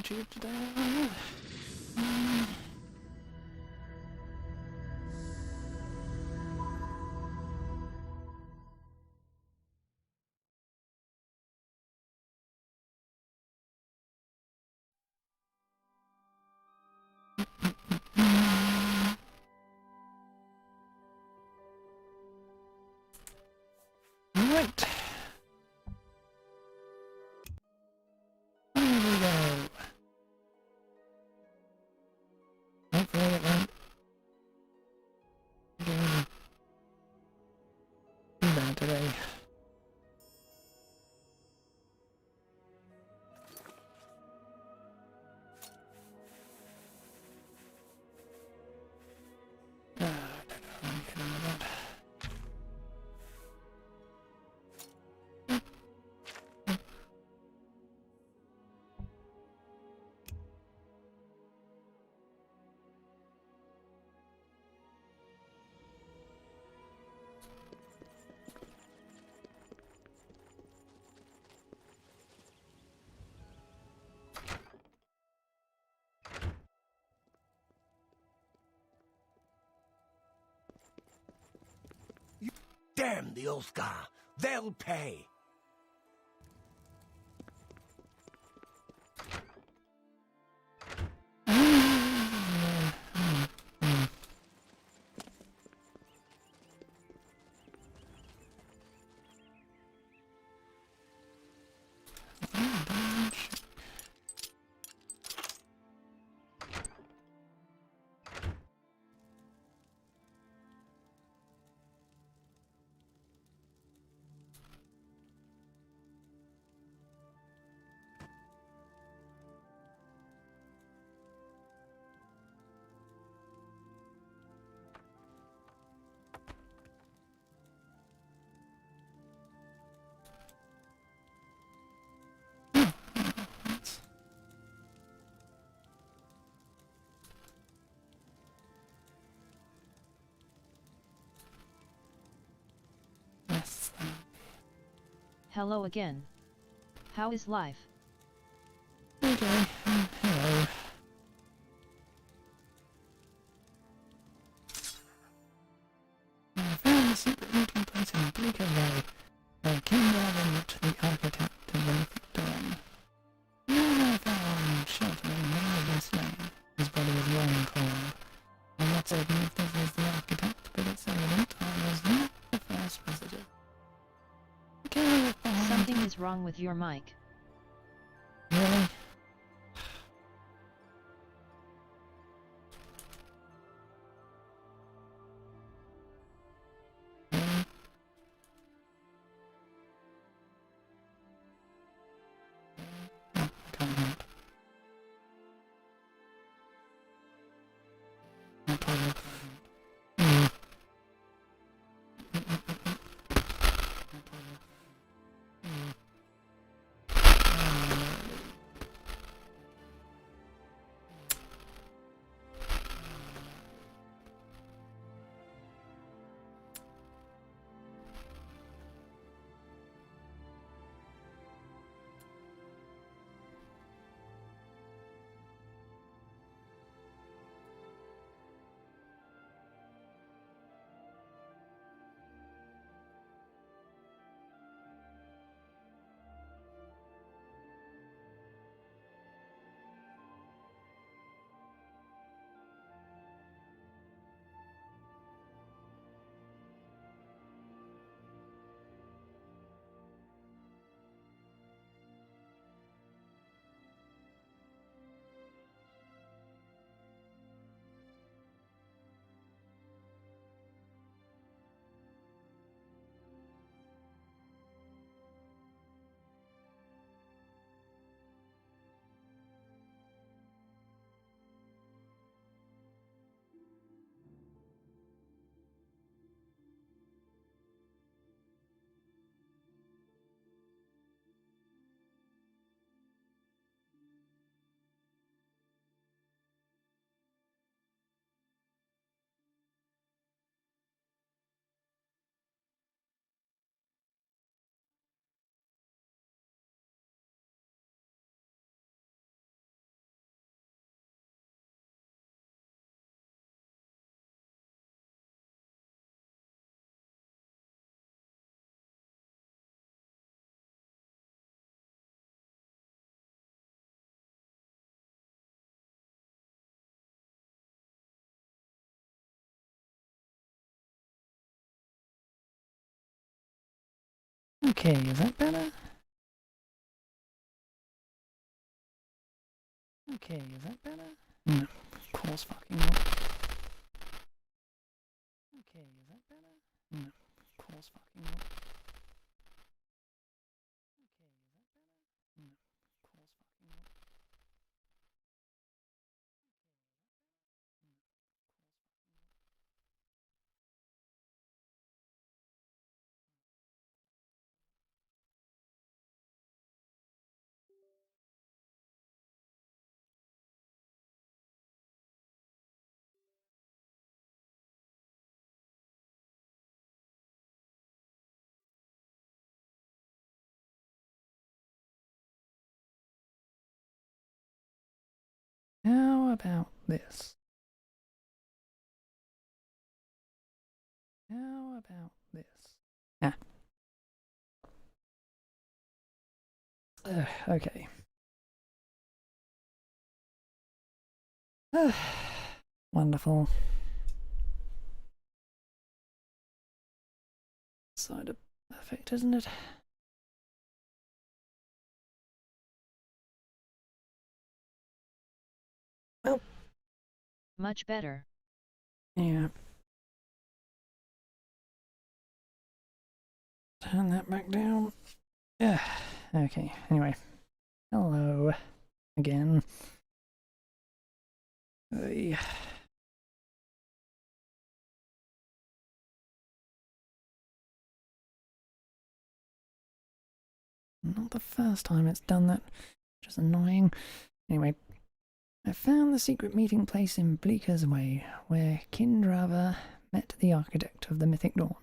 YouTube today. Right. Here we go. Hopefully it won't do too bad today. I don't know how I'm getting with that. Damn the Oscar! They'll pay! Yes. Hello again. How is life? Okay. Hello. I found a secret meeting place in Bleaker Valley. I came rather not the architect to benefit Dawn. Now I found shelter in Marvelous Lane. His body was long cold. I'm not certain if this is the architect, but it's evident I was not the first visitor. Okay, Something is wrong with your mic. Really? Really? Oh, I can't help. I probably can't. Okay, is that better? Okay, is that better? No, of course fucking not. Okay, is that better? No, of course fucking not. Okay, is that better? No, of course fucking not. How about this? How about this? Ah. Okay. Wonderful. Side of perfect, isn't it? Well. Much better. Yeah. Turn that back down. Yeah. Okay, anyway. Hello. Again. Hey. Not the first time it's done that, which is annoying. Anyway, I found the secret meeting place in Bleaker's Way, where Kindrava met the architect of the Mythic Dawn.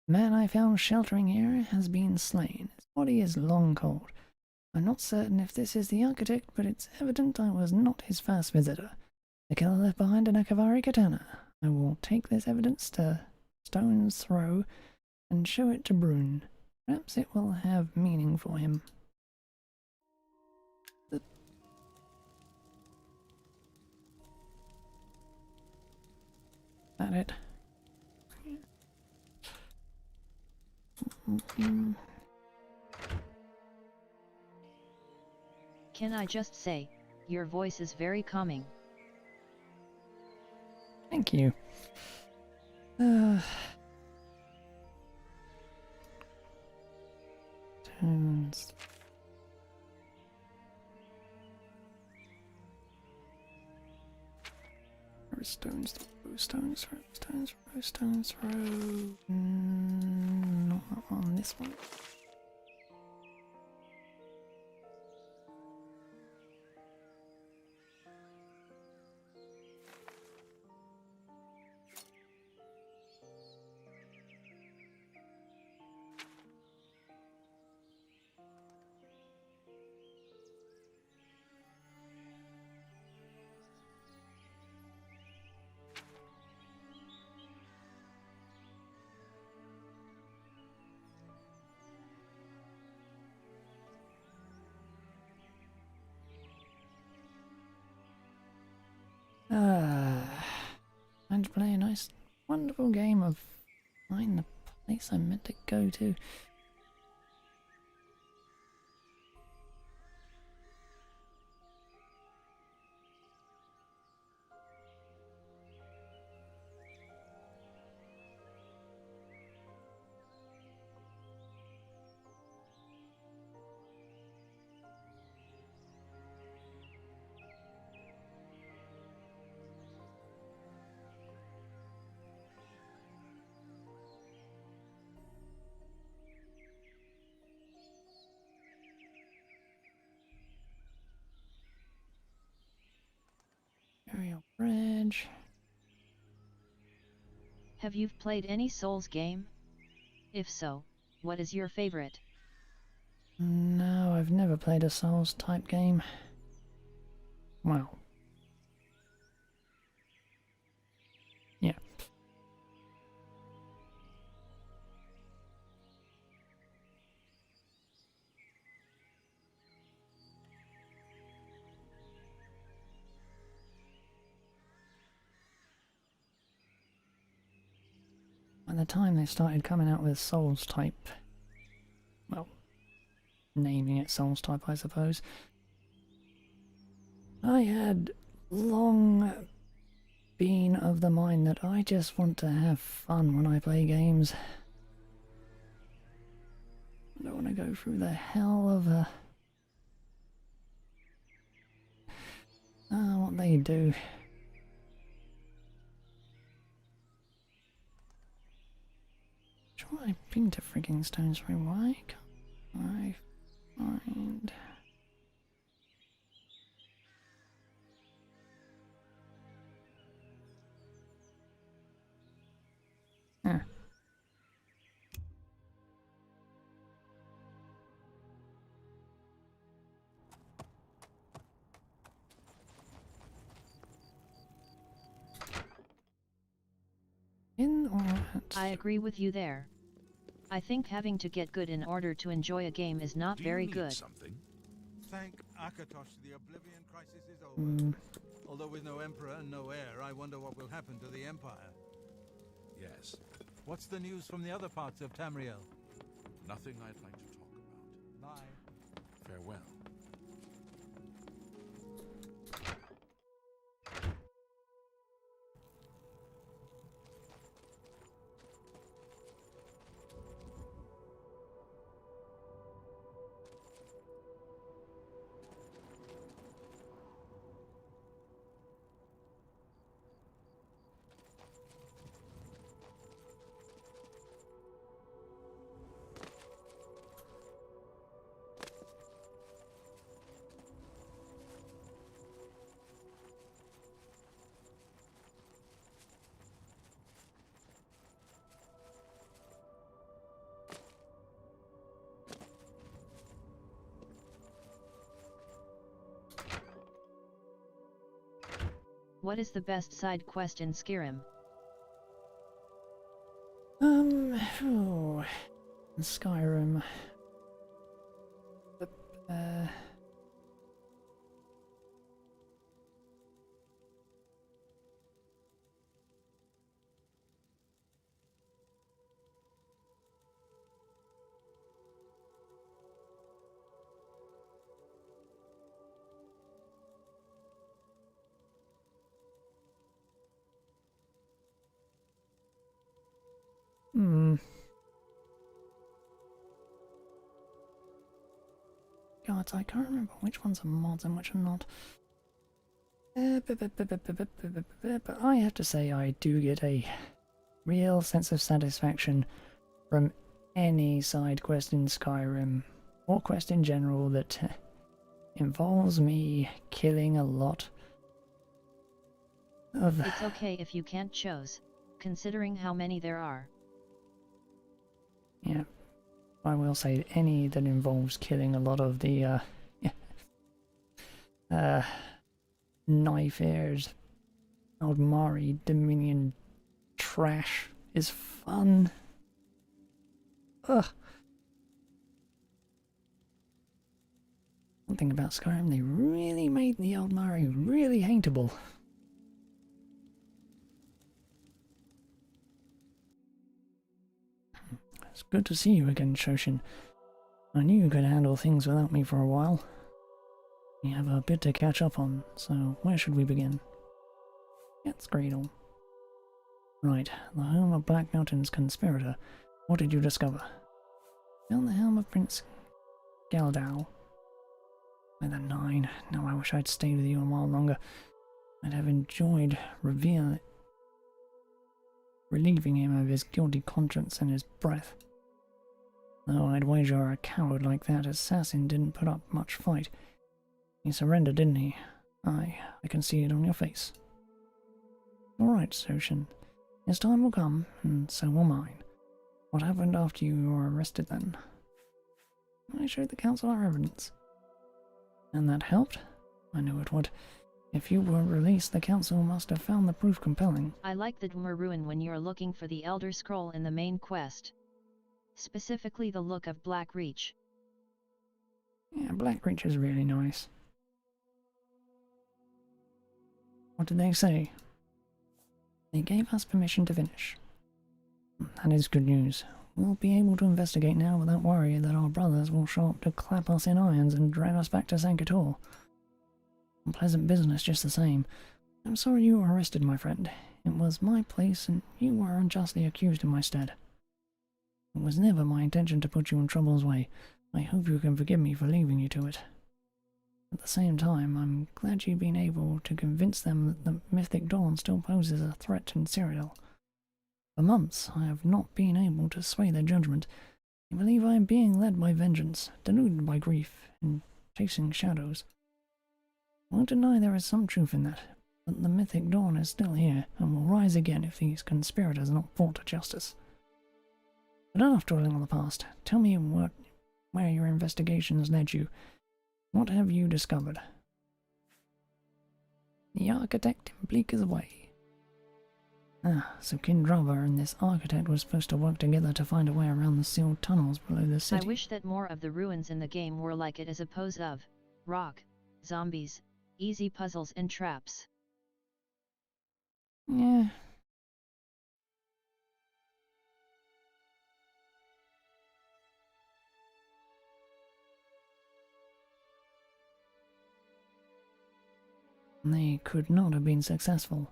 The man I found sheltering here has been slain. His body is long cold. I'm not certain if this is the architect, but it's evident I was not his first visitor. The killer left behind an Akavari katana. I will take this evidence to Stone's Throw and show it to Brune. Perhaps it will have meaning for him. That it? Can I just say, your voice is very calming. Thank you. Turns. Stones throw, stones throw, stones throw, stones throw. Not on this one. Time to play a nice, wonderful game of find the place I'm meant to go to. Aerial bridge. Have you played any Souls game? If so, what is your favorite? No, I've never played a Souls type game. Wow. Yeah. By the time they started coming out with Souls type well, naming it Souls type, I suppose. I had long been of the mind that I just want to have fun when I play games. I don't want to go through the hell of what they do. Sure, I've been to frigging Stones Throw. Why can't I find... Huh. In or out? I agree with you there. I think having to get good in order to enjoy a game is not very good. Something? Thank Akatosh, the Oblivion crisis is over. Although with no emperor and no heir, I wonder what will happen to the empire. Yes. What's the news from the other parts of Tamriel? Nothing I'd like to talk about. Bye. Farewell. What is the best side quest in Skyrim? Oh, Skyrim. God, I can't remember which ones are mods and which are not. But I have to say I do get a real sense of satisfaction from any side quest in Skyrim, or quest in general, that involves me killing a lot of... It's okay if you can't choose, considering how many there are. Yeah, I will say any that involves killing a lot of the knife-heirs, Aldmari Dominion trash is fun. Ugh. One thing about Skyrim, they really made the Aldmari really hateable. It's good to see you again, Shoshin. I knew you could handle things without me for a while. We have a bit to catch up on, so where should we begin? It's Gradle. Right, the home of Black Mountain's conspirator. What did you discover? Found the helm of Prince Galdow. By the 9. Now I wish I'd stayed with you a while longer. I'd have enjoyed relieving him of his guilty conscience and his breath. Though I'd wager a coward like that assassin didn't put up much fight. He surrendered, didn't he? Aye, I can see it on your face. Alright, Soshin. His time will come, and so will mine. What happened after you were arrested then? I showed the council our evidence. And that helped? I knew it would. If you were released, the council must have found the proof compelling. I like the Dwemer ruin when you're looking for the Elder Scroll in the main quest. Specifically the look of Black Reach. Yeah, Black Reach is really nice. What did they say? They gave us permission to finish. That is good news. We'll be able to investigate now without worry that our brothers will show up to clap us in irons and drag us back to Sankator. Unpleasant business just the same. I'm sorry you were arrested, my friend. It was my place and you were unjustly accused in my stead. It was never my intention to put you in trouble's way. I hope you can forgive me for leaving you to it. At the same time, I'm glad you've been able to convince them that the Mythic Dawn still poses a threat in Cyrodiil. For months, I have not been able to sway their judgment. They believe I am being led by vengeance, deluded by grief, and chasing shadows. I won't deny there is some truth in that, but the Mythic Dawn is still here, and will rise again if these conspirators are not brought to justice. But enough dwelling on the past. Tell me where your investigations led you. What have you discovered? The architect in Bleaker's Way. Ah, so Kindrava and this architect were supposed to work together to find a way around the sealed tunnels below the city. I wish that more of the ruins in the game were like it as opposed of rock, zombies, easy puzzles and traps. Yeah. They could not have been successful.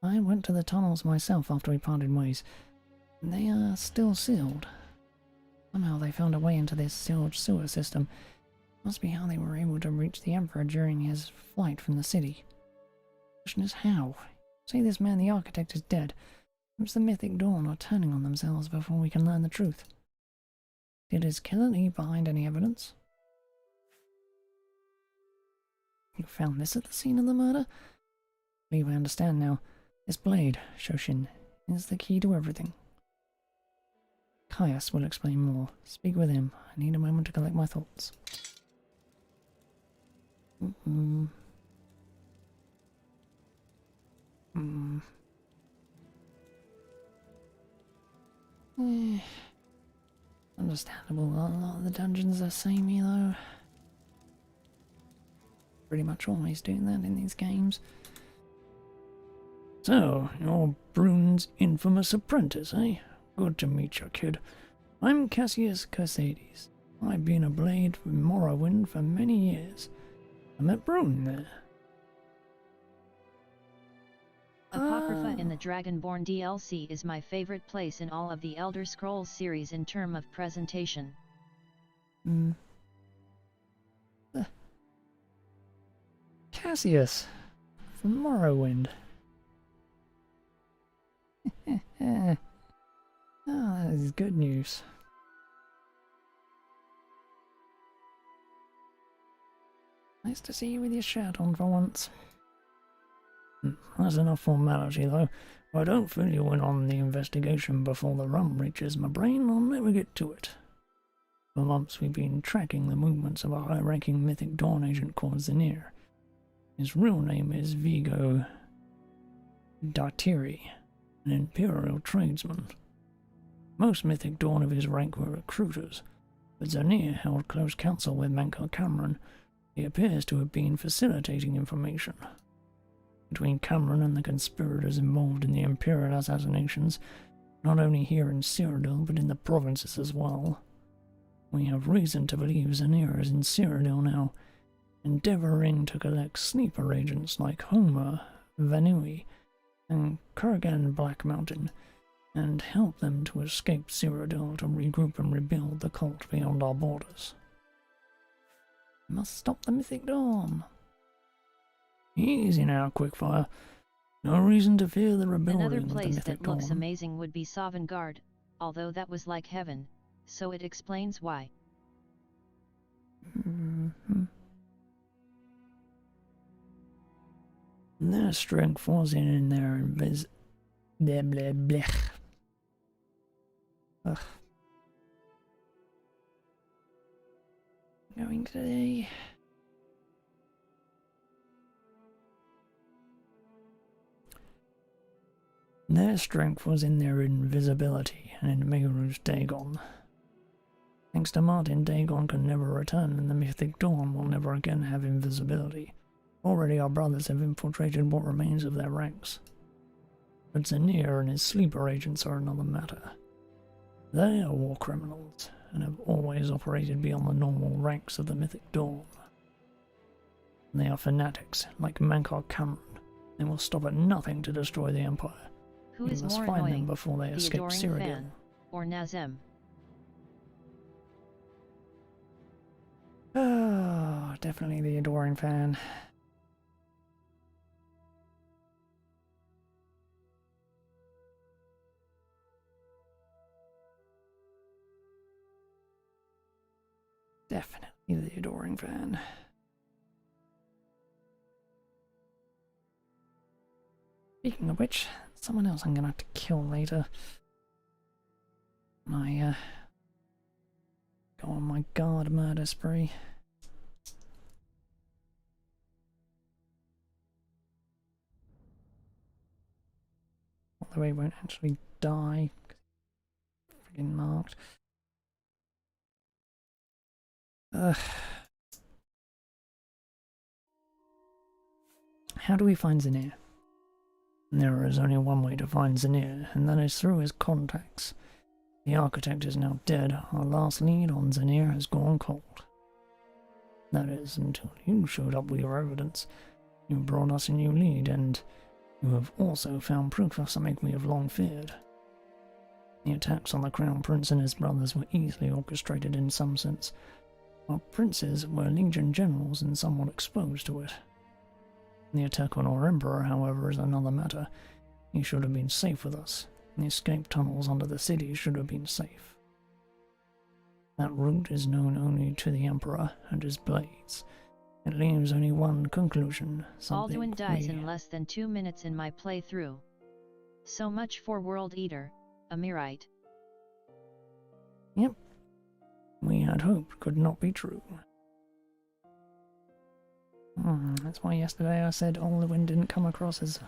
I went to the tunnels myself after we parted ways. They are still sealed. Somehow they found a way into this sealed sewer system. Must be how they were able to reach the Emperor during his flight from the city. The question is how? Say this man the architect is dead. Perhaps the Mythic Dawn are turning on themselves before we can learn the truth. Did his killer leave behind any evidence? You found this at the scene of the murder? I believe I understand now. This blade, Shoshin, is the key to everything. Caius will explain more. Speak with him. I need a moment to collect my thoughts. Understandable. A lot of the dungeons are samey though. Pretty much always doing that in these games. So, you're Brune's infamous apprentice, eh? Good to meet you, kid. I'm Cassius Cassades. I've been a blade for Morrowind for many years. I met Brune there. Apocrypha in the Dragonborn DLC is my favorite place in all of the Elder Scrolls series in terms of presentation. Cassius from Morrowind. Oh, that is good news. Nice to see you with your shirt on for once. That's enough formality though. If I don't fill you in on the investigation before the rum reaches my brain, I'll never get to it. For months we've been tracking the movements of a high-ranking Mythic Dawn agent called Zanir. His real name is Vigo Dartiri, an imperial tradesman. Most Mythic Dawn of his rank were recruiters, but Zanir held close counsel with Mankar Cameron. He appears to have been facilitating information. Between Cameron and the conspirators involved in the imperial assassinations, not only here in Cyrodiil but in the provinces as well. We have reason to believe Zanir is in Cyrodiil now, endeavouring to collect sleeper agents like Homer, Vanui, and Kurgan Black Mountain, and help them to escape Cyrodiil to regroup and rebuild the cult beyond our borders. We must stop the Mythic Dawn. Easy now, Quickfire. No reason to fear the rebellion Another of the place Mythic that looks Dawn. amazing would be Sovngarde, although that was like heaven, so it explains why. Their strength was in their Ugh. Going today. Their strength was in their invisibility and in Meru's Dagon. Thanks to Martin, Dagon can never return and the Mythic Dawn will never again have invisibility. Already our brothers have infiltrated what remains of their ranks. But Zanir and his sleeper agents are another matter. They are war criminals, and have always operated beyond the normal ranks of the Mythic Dawn. They are fanatics, like Mankar Cameron. They will stop at nothing to destroy the Empire. Who We is must more find them annoying, before they the escape adoring Cyrodiil. fan or Nazem? Ah, definitely the adoring fan. Definitely the adoring fan. Speaking of which, someone else I'm gonna have to kill later. I go on my guard murder spree. Although he won't actually die. Friggin' marked. How do we find Zanir? There is only one way to find Zanir, and that is through his contacts. The architect is now dead. Our last lead on Zanir has gone cold. That is, until you showed up with your evidence. You brought us a new lead, and you have also found proof of something we have long feared. The attacks on the Crown Prince and his brothers were easily orchestrated in some sense. Our princes were Legion generals and somewhat exposed to it. The attack on our Emperor, however, is another matter. He should have been safe with us. The escape tunnels under the city should have been safe. That route is known only to the Emperor and his blades. It leaves only one conclusion. Alduin dies in less than 2 minutes in my playthrough. So much for World Eater, Amirite. Yep. We had hoped could not be true. That's why yesterday I said Oblivion didn't come across as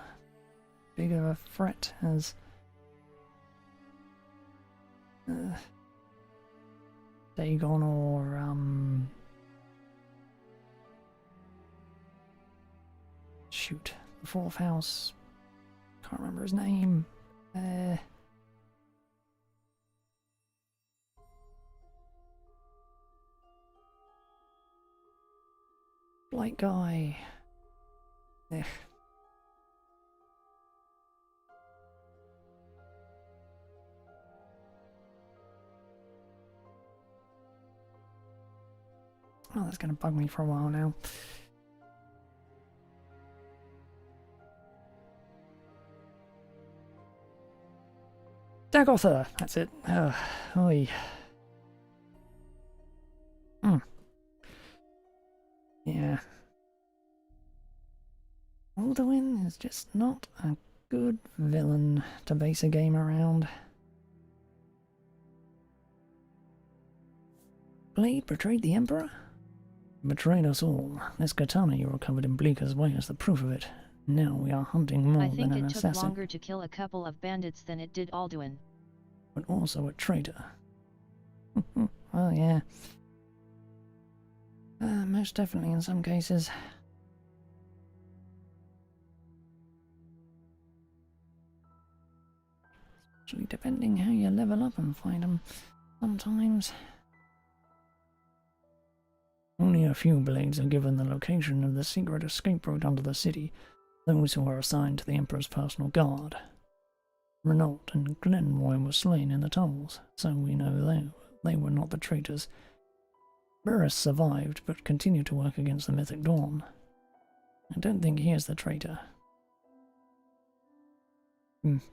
big of a threat as Dagon or shoot, the fourth house. Can't remember his name. Blight guy. Ugh. Oh, that's gonna bug me for a while now. Dagotha, that's it. Oi. Yeah. Alduin is just not a good villain to base a game around. Blade betrayed the Emperor? Betrayed us all. This katana you recovered in Bleaker's Way is the proof of it. Now we are hunting more I think than an it took assassin. longer to kill a couple of bandits than it did Alduin. But also a traitor. Well, yeah. Most definitely in some cases. Especially depending how you level up and find them sometimes. Only a few blades are given the location of the secret escape route under the city, those who are assigned to the Emperor's personal guard. Renault and Glenroy were slain in the tunnels, so we know they were not the traitors. Burris survived, but continued to work against the Mythic Dawn. I don't think he is the traitor.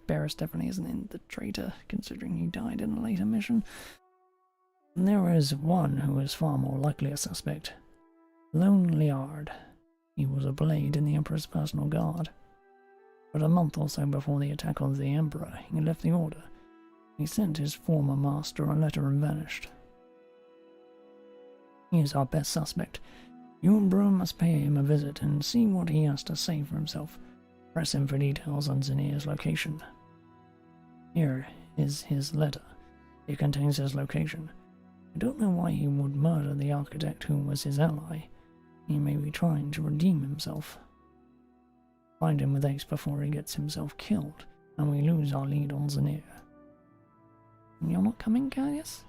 Barris definitely isn't the traitor, considering he died in a later mission. And there is one who is far more likely a suspect. Lone Liard. He was a blade in the Emperor's personal guard. But a month or so before the attack on the Emperor, he left the Order. He sent his former master a letter and vanished. He is our best suspect. You and Bro must pay him a visit and see what he has to say for himself. Press him for details on Zanir's location. Here is his letter. It contains his location. I don't know why he would murder the architect who was his ally. He may be trying to redeem himself. Find him with Ace before he gets himself killed. and we lose our lead on Zanir. You're not coming, Gaius?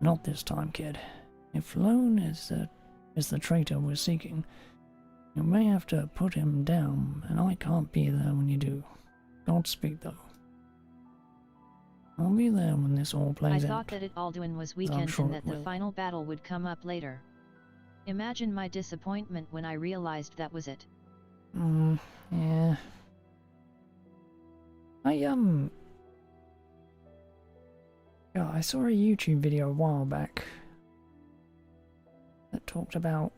Not this time, kid. If Lone is the traitor we're seeking, you may have to put him down, and I can't be there when you do. Godspeed, though. I'll be there when this all plays out. I thought that Alduin was weakened and that the final battle would come up later. Imagine my disappointment when I realized that was it. Yeah. Yeah, I saw a YouTube video a while back that talked about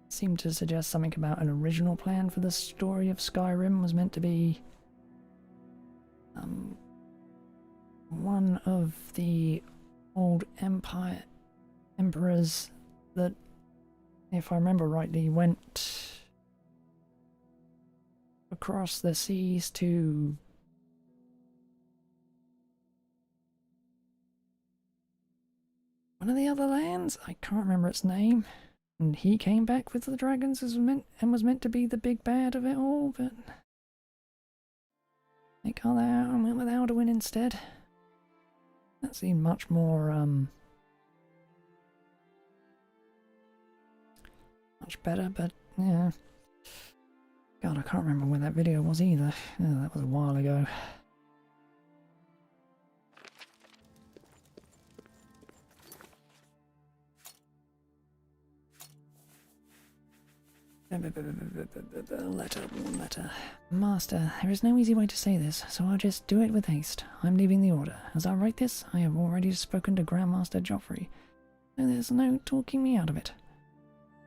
seemed to suggest something about an original plan for the story of Skyrim was meant to be one of the old emperors that, if I remember rightly, went across the seas to one of the other lands. I can't remember its name. And he came back with the dragons was meant to be the big bad of it all, but they got that out and went with Alduin instead. That seemed much more much better, but yeah. God, I can't remember when that video was either. Yeah, that was a while ago. Letter. Master, there is no easy way to say this, so I'll just do it with haste. I'm leaving the Order. As I write this, I have already spoken to Grandmaster Joffrey, so there's no talking me out of it.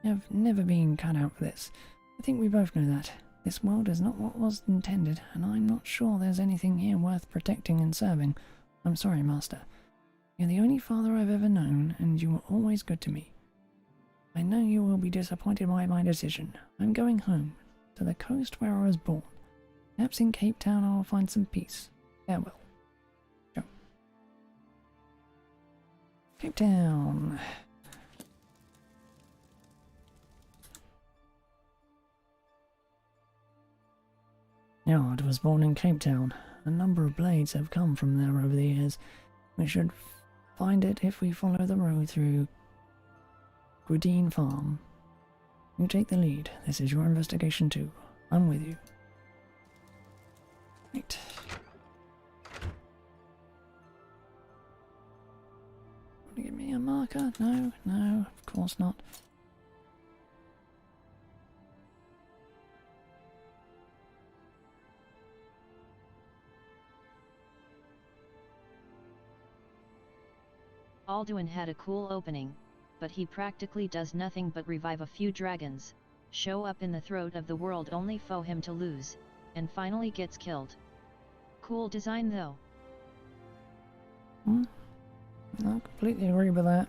I have never been cut out for this. I think we both know that. This world is not what was intended, and I'm not sure there's anything here worth protecting and serving. I'm sorry, Master. You're the only father I've ever known, and you were always good to me. I know you will be disappointed by my decision. I'm going home, to the coast where I was born. Perhaps in Cape Town I'll find some peace. Farewell. Go. Cape Town. Yard was born in Cape Town. A number of blades have come from there over the years. We should find it if we follow the road through Gudine Farm. You take the lead. This is your investigation too. I'm with you. Right. Want to give me a marker? No, no, of course not. Alduin had a cool opening, but he practically does nothing but revive a few dragons, show up in the throat of the world only for him to lose, and finally gets killed. Cool design though. I completely agree with that.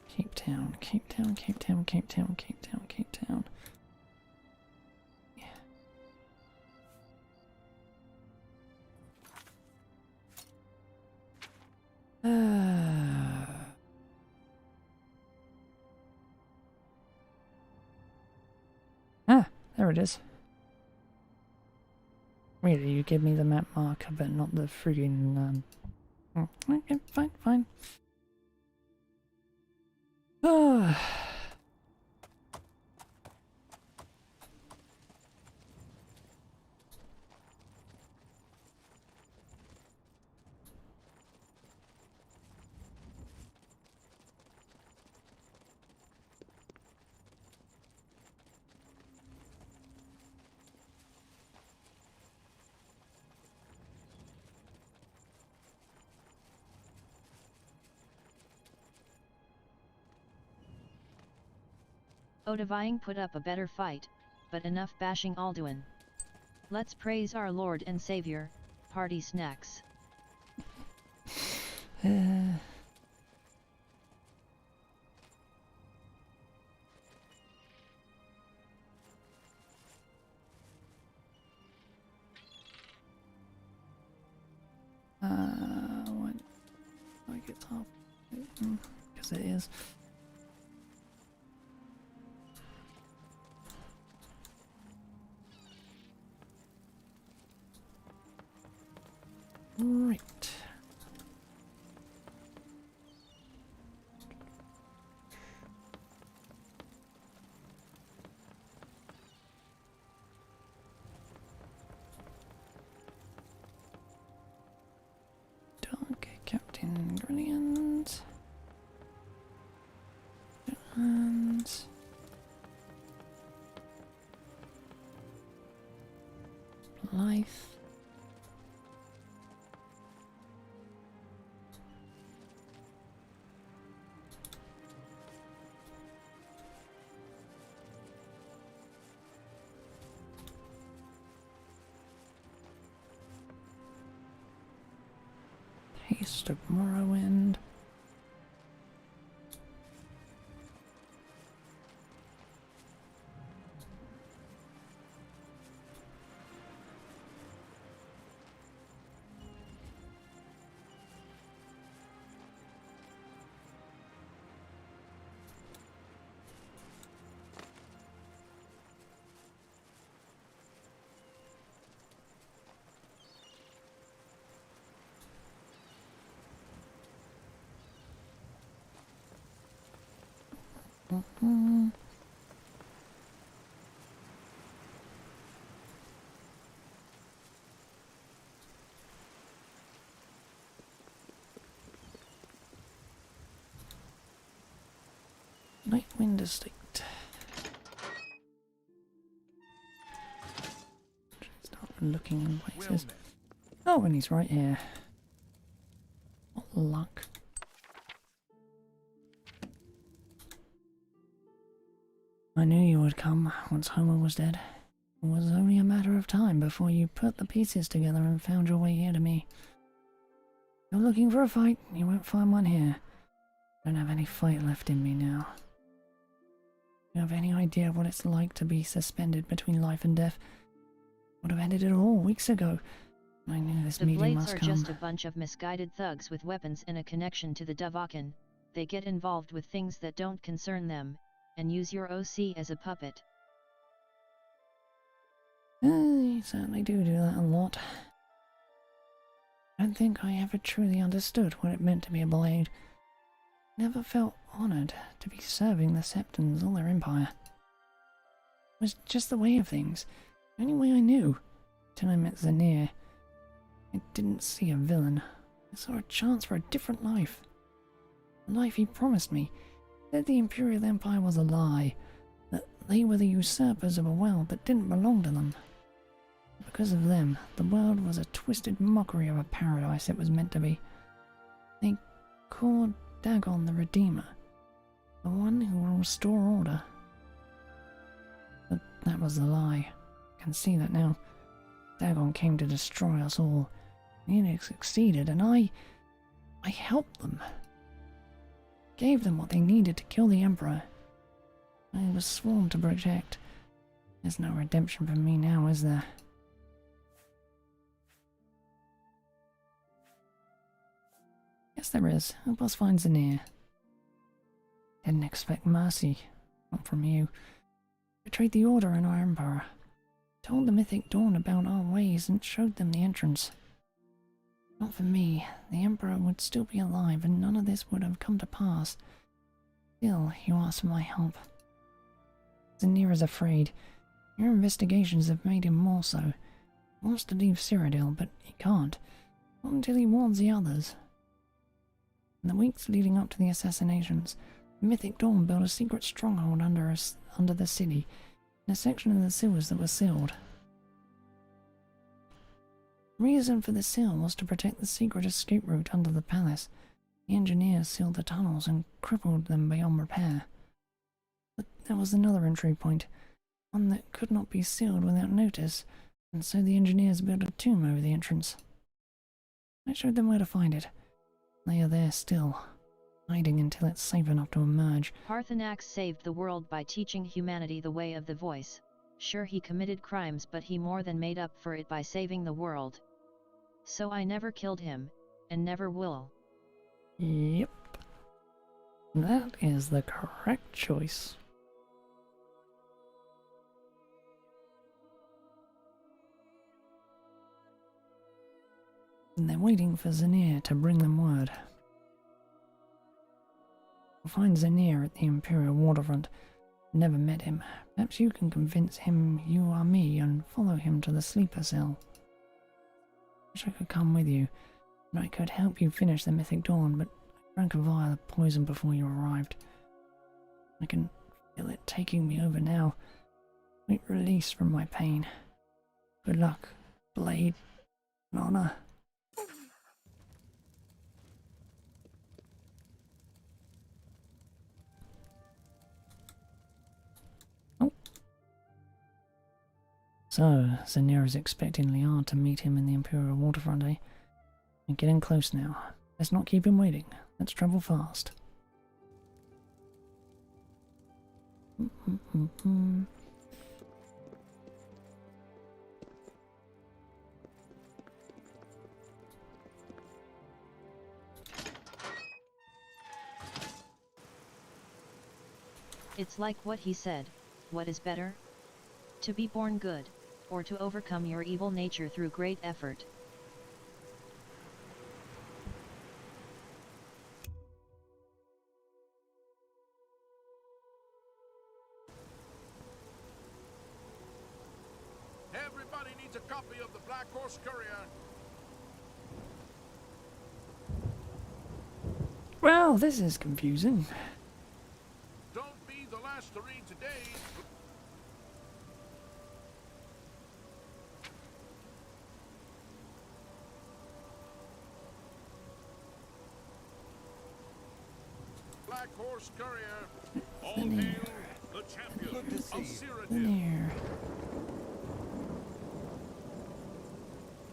Cape Town, Cape Town, Cape Town, Cape Town, Cape Town, Cape Town. Ah, there it is. Really, you give me the map marker, but not the friggin', okay, fine, fine. Ah. Oblivion put up a better fight, but enough bashing Alduin. Let's praise our Lord and Savior, party snacks. What? Like it's half. Because it is. Right. Dog, Captain Brilliant. And Life. Haste of Morrowind. Nightwind Estate. Start looking in places. Oh, and he's right here. What luck. I knew you would come once Homer was dead. It was only a matter of time before you put the pieces together and found your way here to me. You're looking for a fight, you won't find one here. I don't have any fight left in me now. You have any idea what it's like to be suspended between life and death? Would have ended it all weeks ago. I knew this meeting must come. The Blades are just a bunch of misguided thugs with weapons and a connection to the Dovahkiin. They get involved with things that don't concern them, and use your OC as a puppet. You certainly do that a lot. I don't think I ever truly understood what it meant to be a Blade. Never felt honoured to be serving the Septons or their empire. It was just the way of things, the only way I knew, till I met Zanir. I didn't see a villain. I saw a chance for a different life. The life he promised me. That the Imperial Empire was a lie. That they were the usurpers of a world that didn't belong to them. Because of them, the world was a twisted mockery of a paradise it was meant to be. They called Dagon the Redeemer, the one who will restore order. But that was a lie. I can see that now. Dagon came to destroy us all. He succeeded, and I helped them. Gave them what they needed to kill the Emperor. I was sworn to protect. There's no redemption for me now, is there? Yes, there is. Help us find Zanir. Didn't expect mercy. Not from you. Betrayed the Order and our Emperor. Told the Mythic Dawn about our ways and showed them the entrance. Not for me. The Emperor would still be alive and none of this would have come to pass. Still, you asked for my help. Zanir is afraid. Your investigations have made him more so. He wants to leave Cyrodiil, but he can't. Not until he warns the others. In the weeks leading up to the assassinations, the Mythic Dawn built a secret stronghold under the city, in a section of the sewers that was sealed. The reason for the seal was to protect the secret escape route under the palace. The engineers sealed the tunnels and crippled them beyond repair. But there was another entry point, one that could not be sealed without notice, and so the engineers built a tomb over the entrance. I showed them where to find it. They are there still, hiding until it's safe enough to emerge. Parthenax saved the world by teaching humanity the way of the voice. Sure, he committed crimes, but he more than made up for it by saving the world. So I never killed him, and never will. Yep. That is the correct choice. And they're waiting for Zanir to bring them word. We'll find Zanir at the Imperial waterfront. Never met him. Perhaps you can convince him you are me and follow him to the sleeper cell. Wish I could come with you, and I could help you finish the Mythic Dawn, but I drank a vial of poison before you arrived. I can feel it taking me over now. Sweet release from my pain. Good luck, Blade, and honor. So, Zanir is expecting Liard to meet him in the Imperial waterfront, eh? We're getting close now. Let's not keep him waiting. Let's travel fast. It's like what he said, what is better? To be born good, or to overcome your evil nature through great effort. Everybody needs a copy of the Black Horse Courier. Well, this is confusing. Don't be the last to read today. Black Horse Courier. All hail the champion of Cyrodiil. Zanir.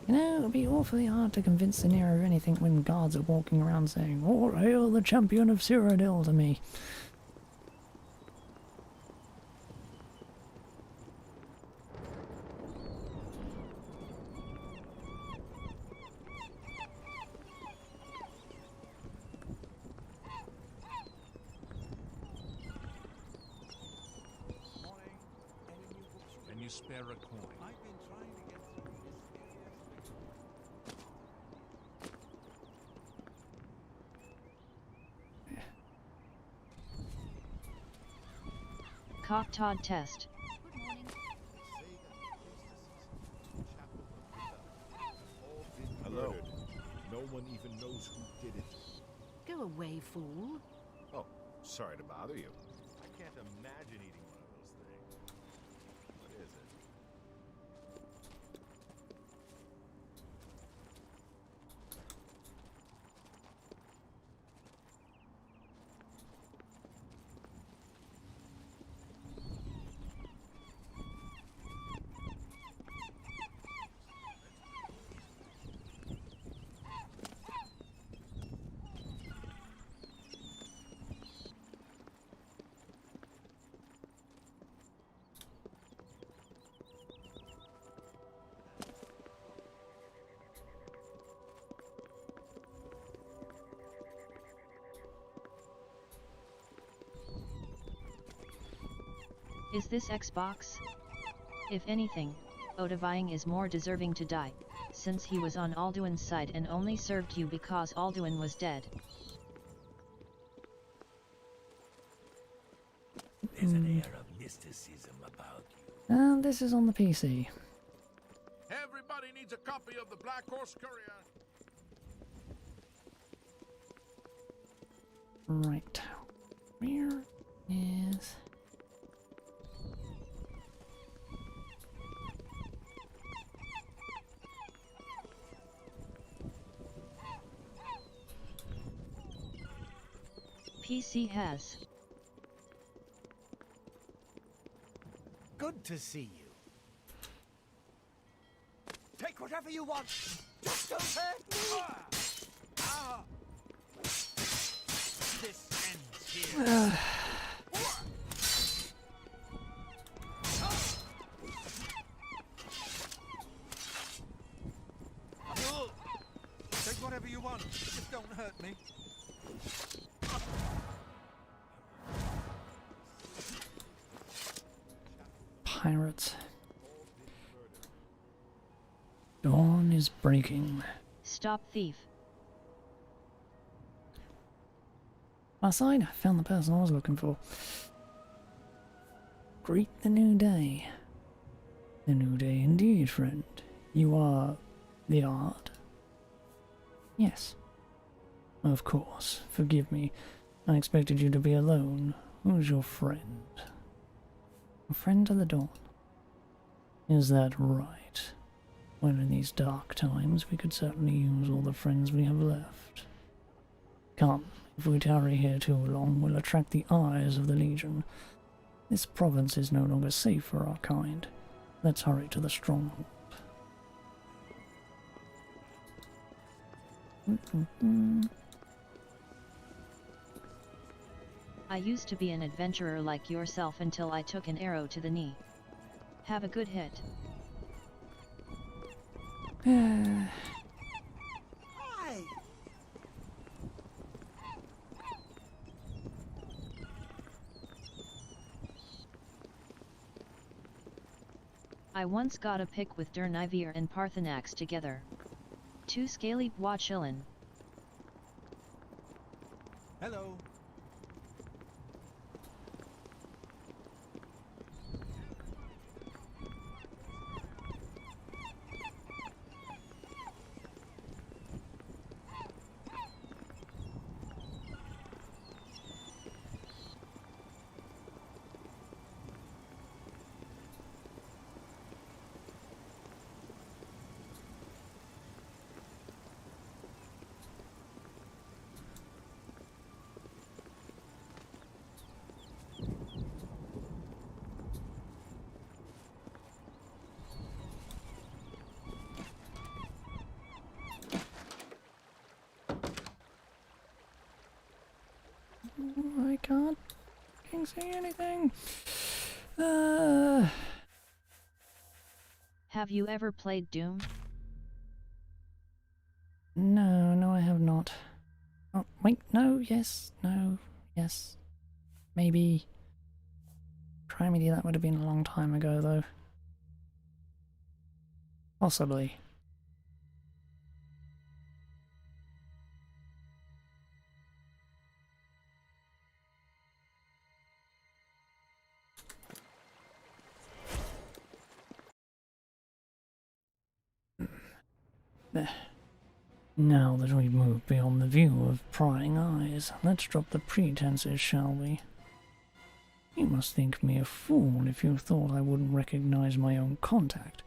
You know, it would be awfully hard to convince Zanir of anything when guards are walking around saying, "All hail the champion of Cyrodiil" to me. Can you spare a coin? I've been trying to get through this. Cock-Todd test. Hello. No one even knows who did it. Go away, fool. Oh, sorry to bother you. I can't imagine eating one of those things. What is it? Is this Xbox? If anything, Oblivion is more deserving to die, since he was on Alduin's side and only served you because Alduin was dead. There's an air of mysticism about you. And this is on the PC. Everybody needs a copy of the Black Horse Courier. Right. Where is... PC has. to see you. Take whatever you want. Just don't hurt me. This ends here. Take whatever you want. Just don't hurt me. Pirates. Dawn is breaking. Stop thief. My side, I found the person I was looking for. Greet the new day. The new day indeed, friend. You are the art? Yes. Of course. Forgive me. I expected you to be alone. Who's your friend? A friend of the dawn. Is that right? Well, in these dark times, we could certainly use all the friends we have left. Come, if we tarry here too long, we'll attract the eyes of the Legion. This province is no longer safe for our kind. Let's hurry to the stronghold. I used to be an adventurer like yourself until I took an arrow to the knee. Have a good hit. Hi. I once got a pick with Durnivir and Parthenax together. Two scaly Bwachillin. Hello. I can't see anything. Have you ever played Doom? No, I have not. Oh, wait, no, yes, no, yes. Maybe. Try me, that would have been a long time ago, though. Possibly. Now that we've moved beyond the view of prying eyes, let's drop the pretenses, shall we? You must think me a fool if you thought I wouldn't recognize my own contact.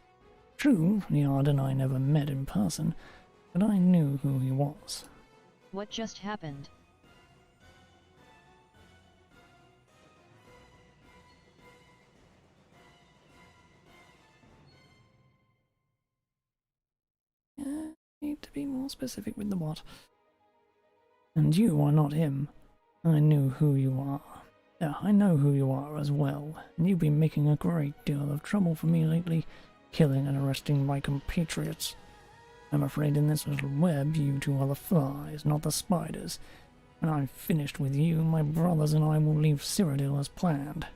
True, the Yard and I never met in person, but I knew who he was. What just happened? Need to be more specific with the what. And you are not him. I knew who you are. Yeah, I know who you are as well, and you've been making a great deal of trouble for me lately, killing and arresting my compatriots. I'm afraid in this little web you two are the flies, not the spiders. When I'm finished with you, my brothers and I will leave Cyrodiil as planned.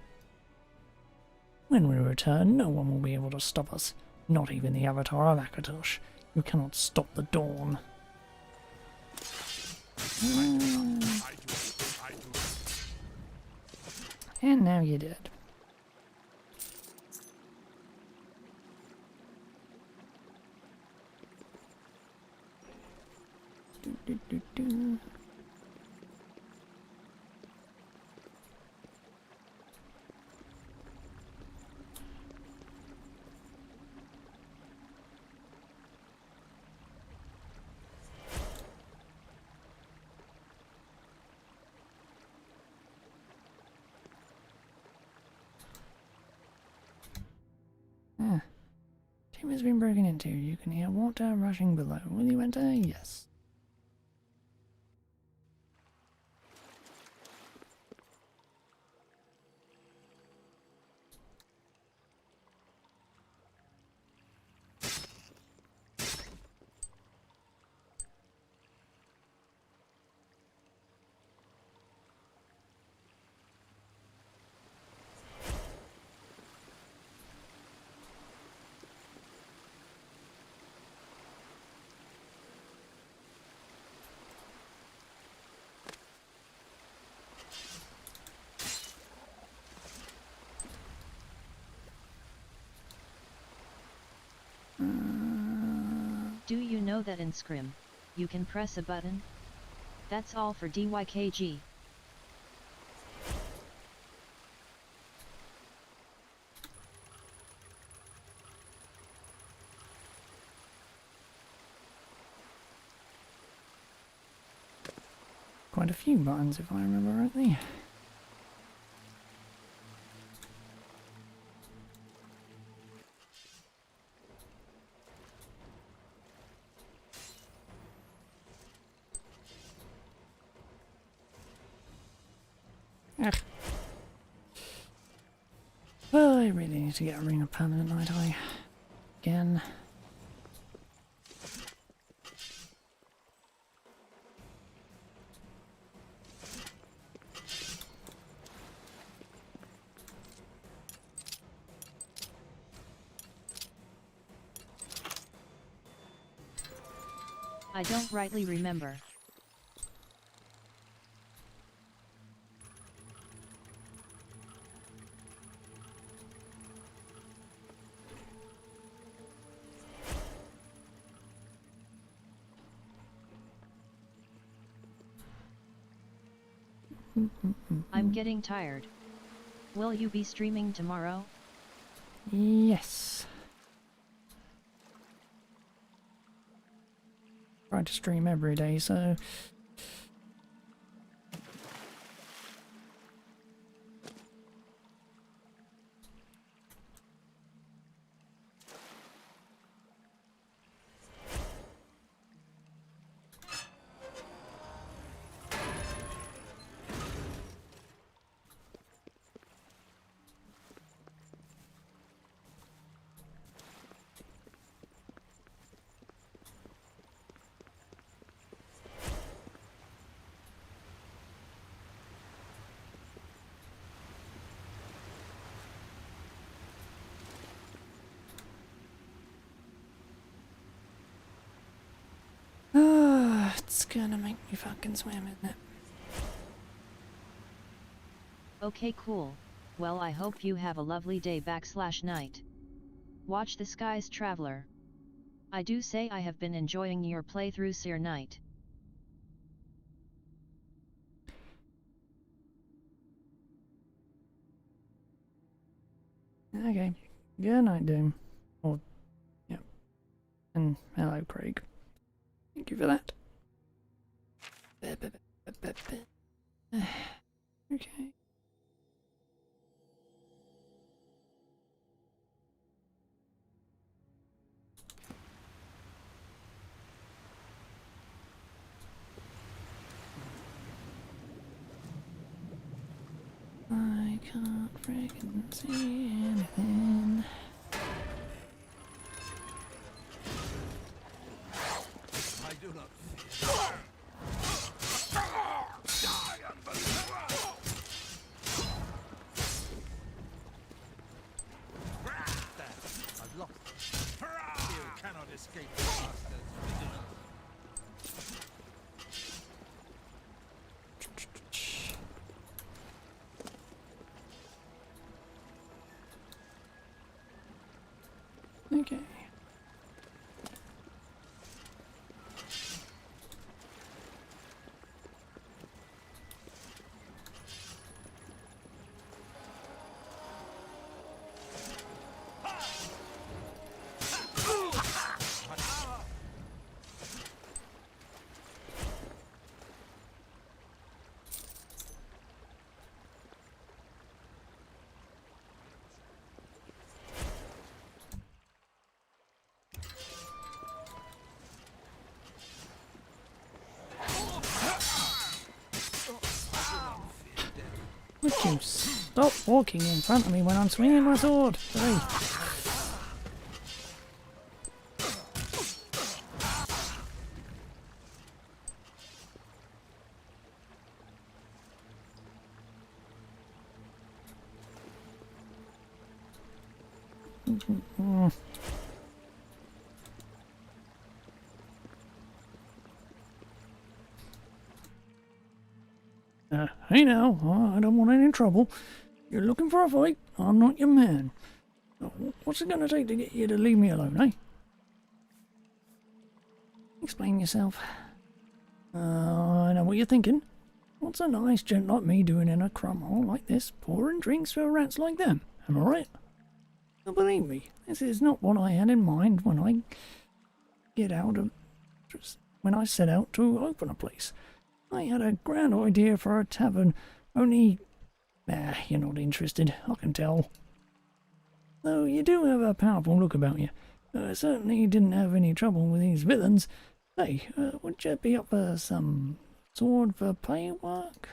When we return, no one will be able to stop us, not even the Avatar of Akatosh. You cannot stop the dawn. And now you're dead. Do. room has been broken into. You can hear water rushing below. Will you enter? Yes. Do you know that in Scrim, you can press a button? That's all for DYKG. Quite a few buttons if I remember rightly. Ugh. Well, I really need to get a ring of permanent night eye again. I don't rightly remember. I'm getting tired. Will you be streaming tomorrow? Yes. Try to stream every day, so it's gonna make me fucking swim, isn't it? Okay, cool. Well, I hope you have a lovely day / night. Watch the skies, traveler. I do say I have been enjoying your playthrough, Sir Knight. Okay. Good night, Doom. Or, yep. And hello, Craig. Thank you for that. Okay. I can't freaking see anything. I do not fear. Die, unbeliever! I've lost. You cannot escape the bastard's vigilance. Okay. Would you stop walking in front of me when I'm swinging my sword? Hey. Hey now, I don't want any trouble. You're looking for a fight? I'm not your man. What's it gonna take to get you to leave me alone, eh? Explain yourself. I know what you're thinking. What's a nice gent like me doing in a crumb hole like this, pouring drinks for rats like them? Am I right? Now believe me, this is not what I had in mind when I set out to open a place. I had a grand idea for a tavern, only... you're not interested, I can tell. Though you do have a powerful look about you. Certainly didn't have any trouble with these villains. Hey, would you be up for some sword for pay work?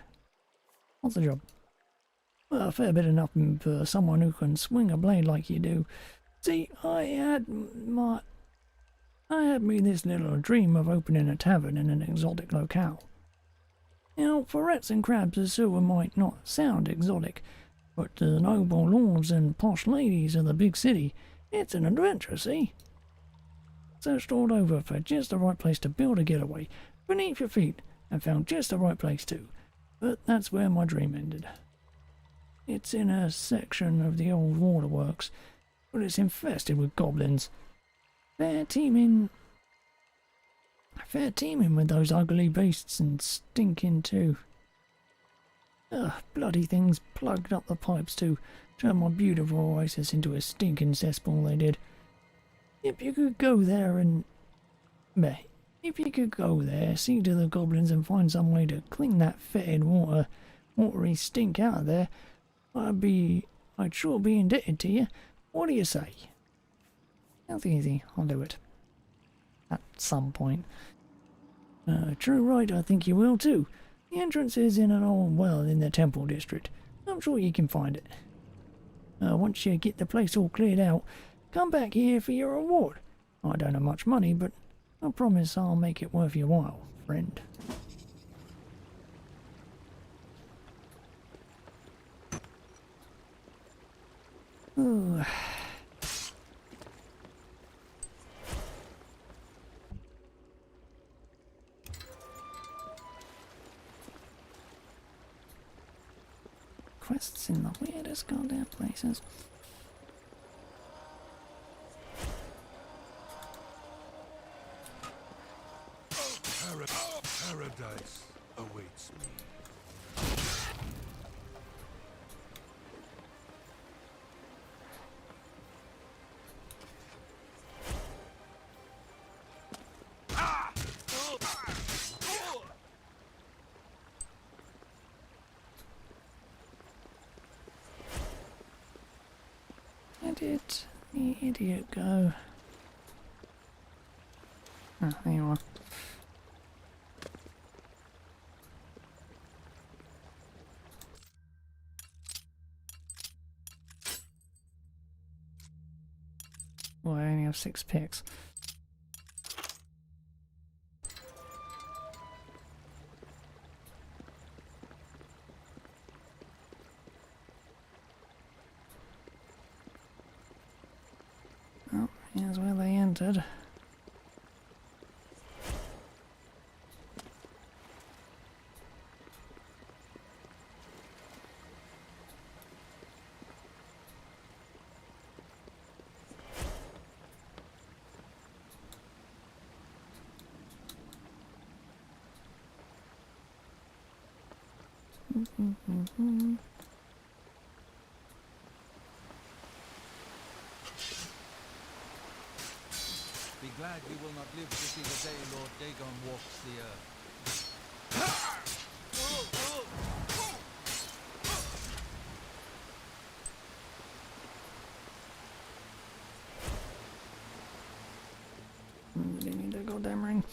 What's the job? Well, a fair bit enough for someone who can swing a blade like you do. See, I had me this little dream of opening a tavern in an exotic locale. Now, for rats and crabs, a sewer might not sound exotic, but to the noble lords and posh ladies of the big city, it's an adventure, see? Searched all over for just the right place to build a getaway, beneath your feet, and found just the right place too. But that's where my dream ended. It's in a section of the old waterworks, but it's infested with goblins. Fair teeming with those ugly beasts, and stinking too. Bloody things plugged up the pipes too. Turned my beautiful oasis into a stinking cesspool, they did. If you could go there, see to the goblins and find some way to clean that fetid watery stink out of there, I'd sure be indebted to you. What do you say? That's easy, I'll do it. At some point. True right, I think you will too. The entrance is in an old well in the temple district. I'm sure you can find it. Once you get the place all cleared out, come back here for your reward. I don't have much money, but I promise I'll make it worth your while, friend. Ooh. Quests in the weirdest goddamn places. Paradise awaits me. Where did the idiot go? Oh, there you are. Well, I only have 6 picks. Oh, here's where they entered. Be glad you will not live to see the day Lord Dagon walks the earth. They need a goddamn ring.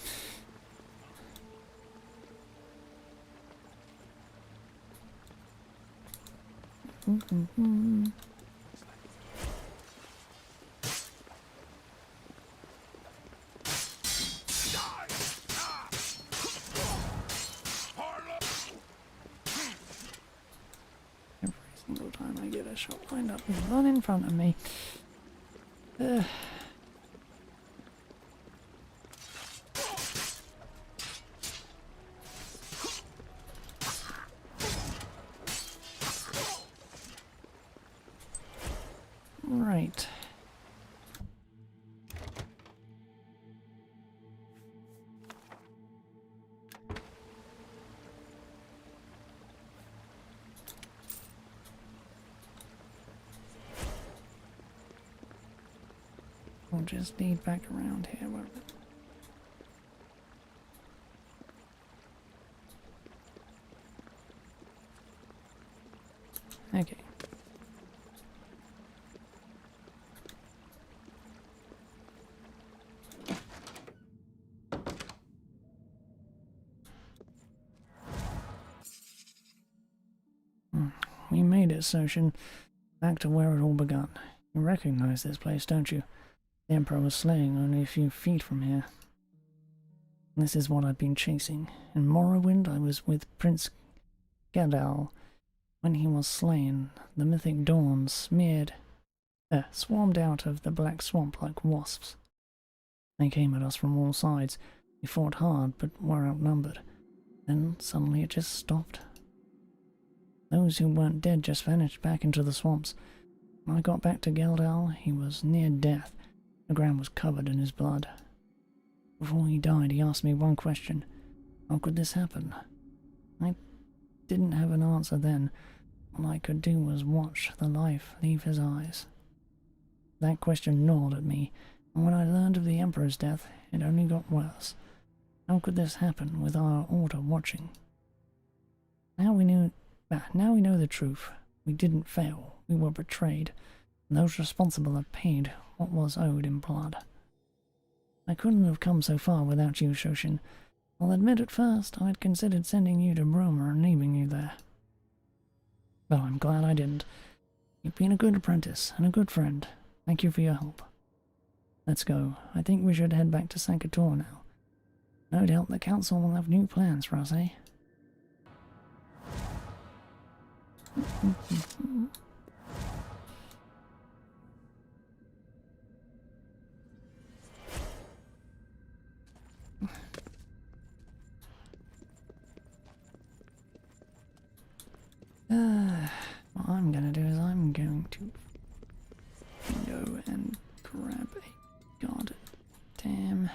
Every single time I get a shot lined up, you run in front of me. Right. We'll just lead back around here, won't it? Okay. We made it, Soshin. Back to where it all begun. You recognize this place, don't you? The Emperor was slain only a few feet from here. This is what I've been chasing. In Morrowind, I was with Prince Gadal. When he was slain, the mythic dawn swarmed out of the black swamp like wasps. They came at us from all sides. We fought hard, but were outnumbered. Then suddenly it just stopped. Those who weren't dead just vanished back into the swamps. When I got back to Geldal, he was near death. The ground was covered in his blood. Before he died, he asked me one question. How could this happen? I didn't have an answer then. All I could do was watch the life leave his eyes. That question gnawed at me, and when I learned of the Emperor's death, it only got worse. How could this happen with our order watching? Now we know the truth. We didn't fail. We were betrayed, and those responsible have paid what was owed in blood. I couldn't have come so far without you, Shoshin. I'll admit at first I'd considered sending you to Broma and leaving you there. But I'm glad I didn't. You've been a good apprentice and a good friend. Thank you for your help. Let's go. I think we should head back to Sankator now. No doubt the council will have new plans for us, eh? What I'm gonna do is I'm going to go and grab a goddamn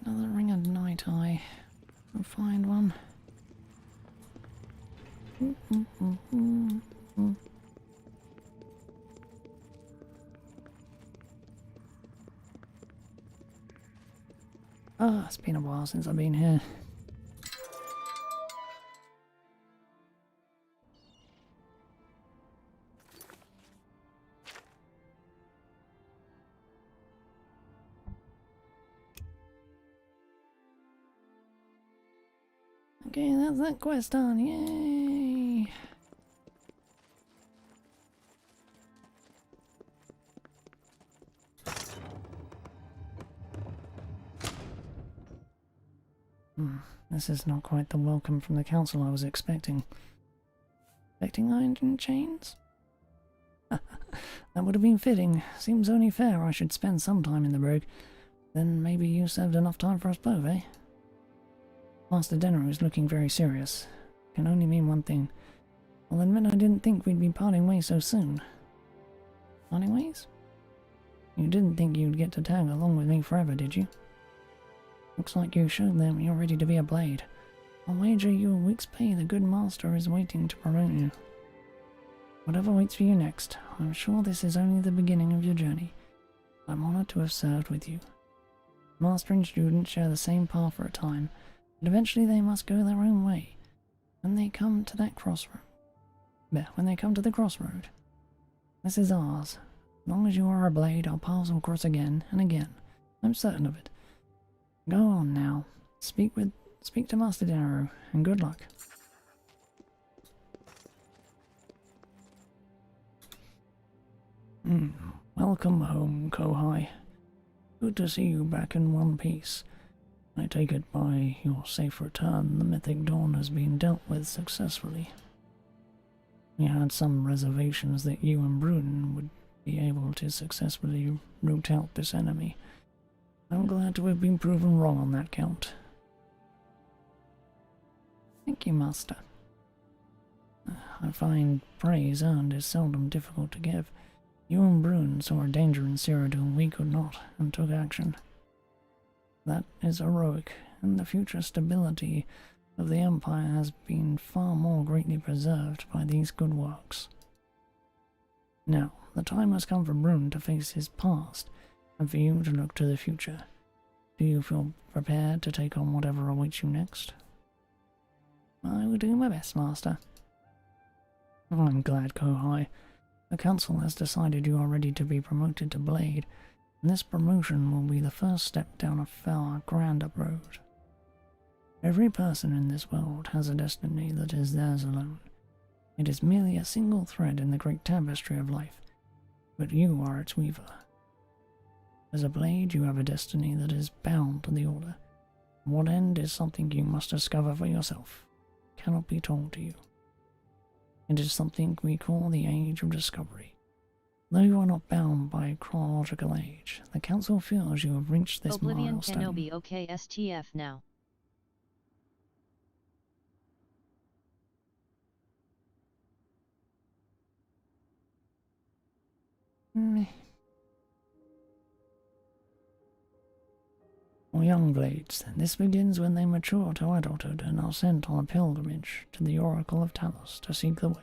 another ring of night eye. I'll find one. Oh, it's been a while since I've been here. Okay, that's that quest done. Yay! This is not quite the welcome from the council I was expecting. Expecting iron chains? That would have been fitting. Seems only fair I should spend some time in the brig. Then maybe you served enough time for us both, eh? Master Denner is looking very serious. Can only mean one thing. I'll admit I didn't think we'd be parting ways so soon. Parting ways? You didn't think you'd get to tag along with me forever, did you? Looks like you showed them you're ready to be a blade. I'll wager you a week's pay the good master is waiting to promote you. Whatever waits for you next, I'm sure this is only the beginning of your journey. I'm honoured to have served with you. Master and student share the same path for a time, but eventually they must go their own way. When they come to the crossroad, this is ours. As long as you are a blade, our paths will cross again and again. I'm certain of it. Go on now. Speak to Master Dinero, and good luck. Welcome home, Kohai. Good to see you back in one piece. I take it by your safe return, the Mythic Dawn has been dealt with successfully. We had some reservations that you and Bruden would be able to successfully root out this enemy. I'm glad to have been proven wrong on that count. Thank you, Master. I find praise earned is seldom difficult to give. You and Brune saw a danger in Cyrodiil we could not, and took action. That is heroic, and the future stability of the Empire has been far more greatly preserved by these good works. Now, the time has come for Brune to face his past, and for you to look to the future. Do you feel prepared to take on whatever awaits you next? I will do my best, Master. I'm glad, Kohai. The Council has decided you are ready to be promoted to Blade, and this promotion will be the first step down a far grander road. Every person in this world has a destiny that is theirs alone. It is merely a single thread in the great tapestry of life, but you are its weaver. As a Blade, you have a destiny that is bound to the Order. What end is something you must discover for yourself. It cannot be told to you. It is something we call the Age of Discovery. Though you are not bound by chronological age, the Council feels you have reached this Oblivion milestone. Kenobi OK STF now. For young Blades, this begins when they mature to adulthood and are sent on a pilgrimage to the Oracle of Talos to seek the way.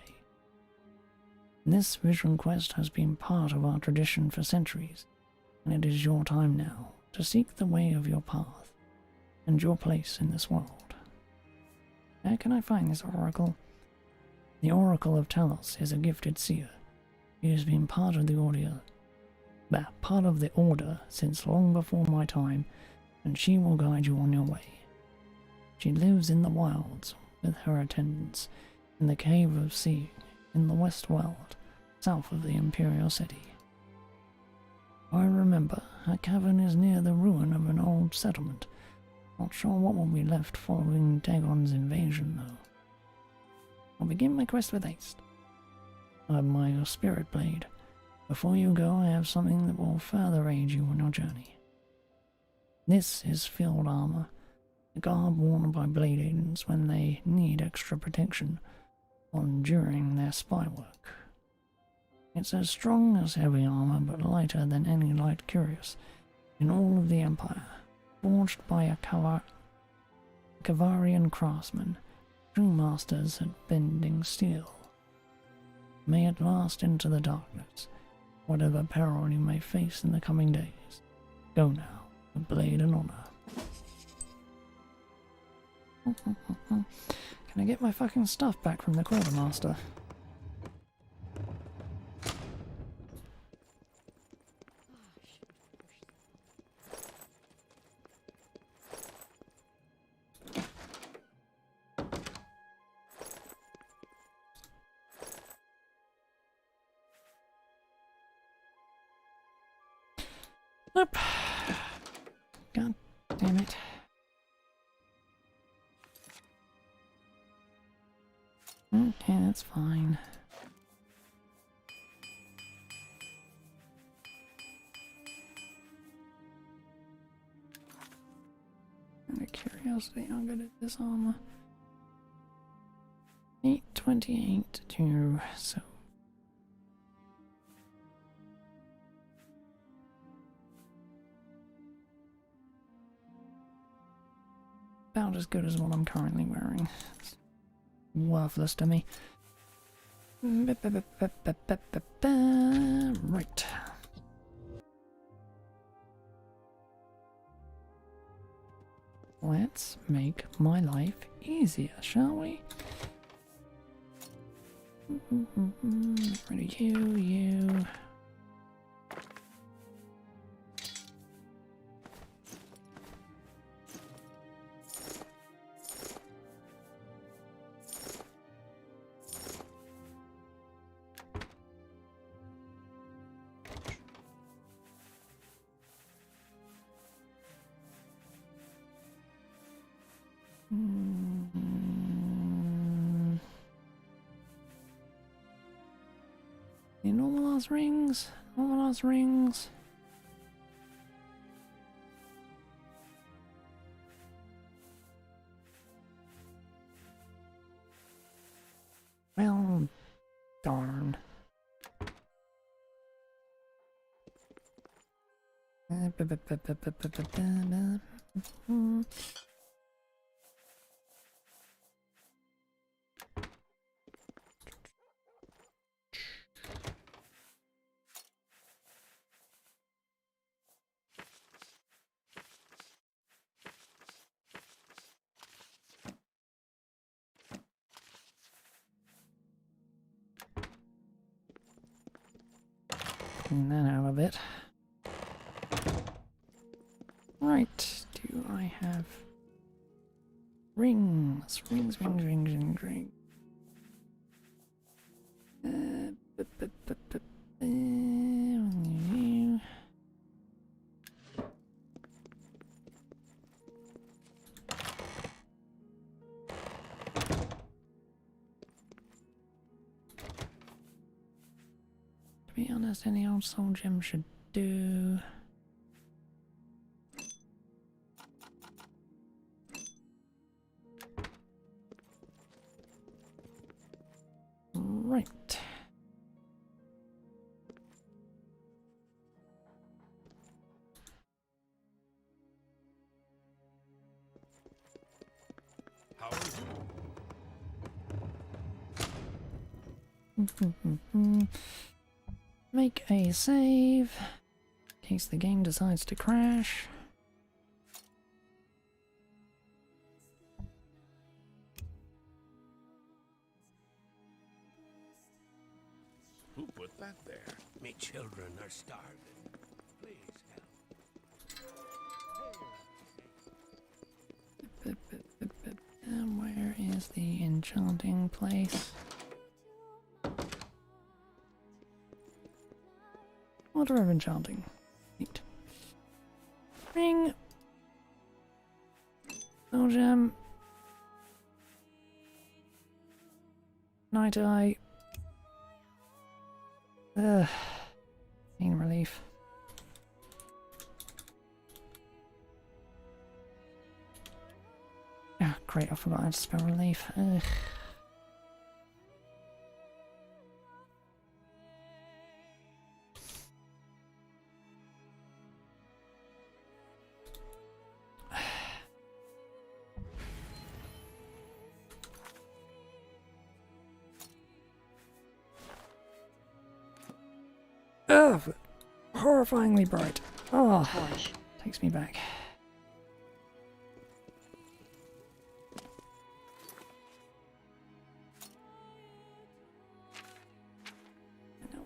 This vision quest has been part of our tradition for centuries, and it is your time now to seek the way of your path and your place in this world. Where can I find this Oracle? The Oracle of Talos is a gifted seer. She has been part of the Order since long before my time, and she will guide you on your way. She lives in the wilds with her attendants in the Cave of Seeing in the West World, south of the Imperial City. I remember her cavern is near the ruin of an old settlement. Not sure what will be left following Dagon's invasion, though. I'll begin my quest with haste. I admire your spirit blade. Before you go, I have something that will further aid you on your journey. This is field armor, the garb worn by blade agents when they need extra protection during their spy work. It's as strong as heavy armor, but lighter than any light cuirass in all of the Empire, forged by a Kavarian craftsman, true masters at bending steel. May it last into the darkness, whatever peril you may face in the coming days. Go now, with blade and honor. Can I get my fucking stuff back from the quartermaster? Nope. God damn it. Okay, that's fine. Out of curiosity, I'll go to this armor. 828 to so. About as good as what I'm currently wearing. It's worthless to me. Right. Let's make my life easier, shall we? Ready, you. The normal ass rings. Normal ass rings. Well, darn. Clean that out a bit. Right, do I have rings? Rings. To be honest, any old soul gem should do. Right. How is it? Make a save in case the game decides to crash. Who put that there? Me children are starving. Please help. And where is the enchanting place? Order of enchanting. Neat. Ring. Soul gem. Night eye. Pain relief. Ah, great, I forgot how to spell relief. Ugh. Ugh, horrifyingly bright. Oh, Gosh. takes me back.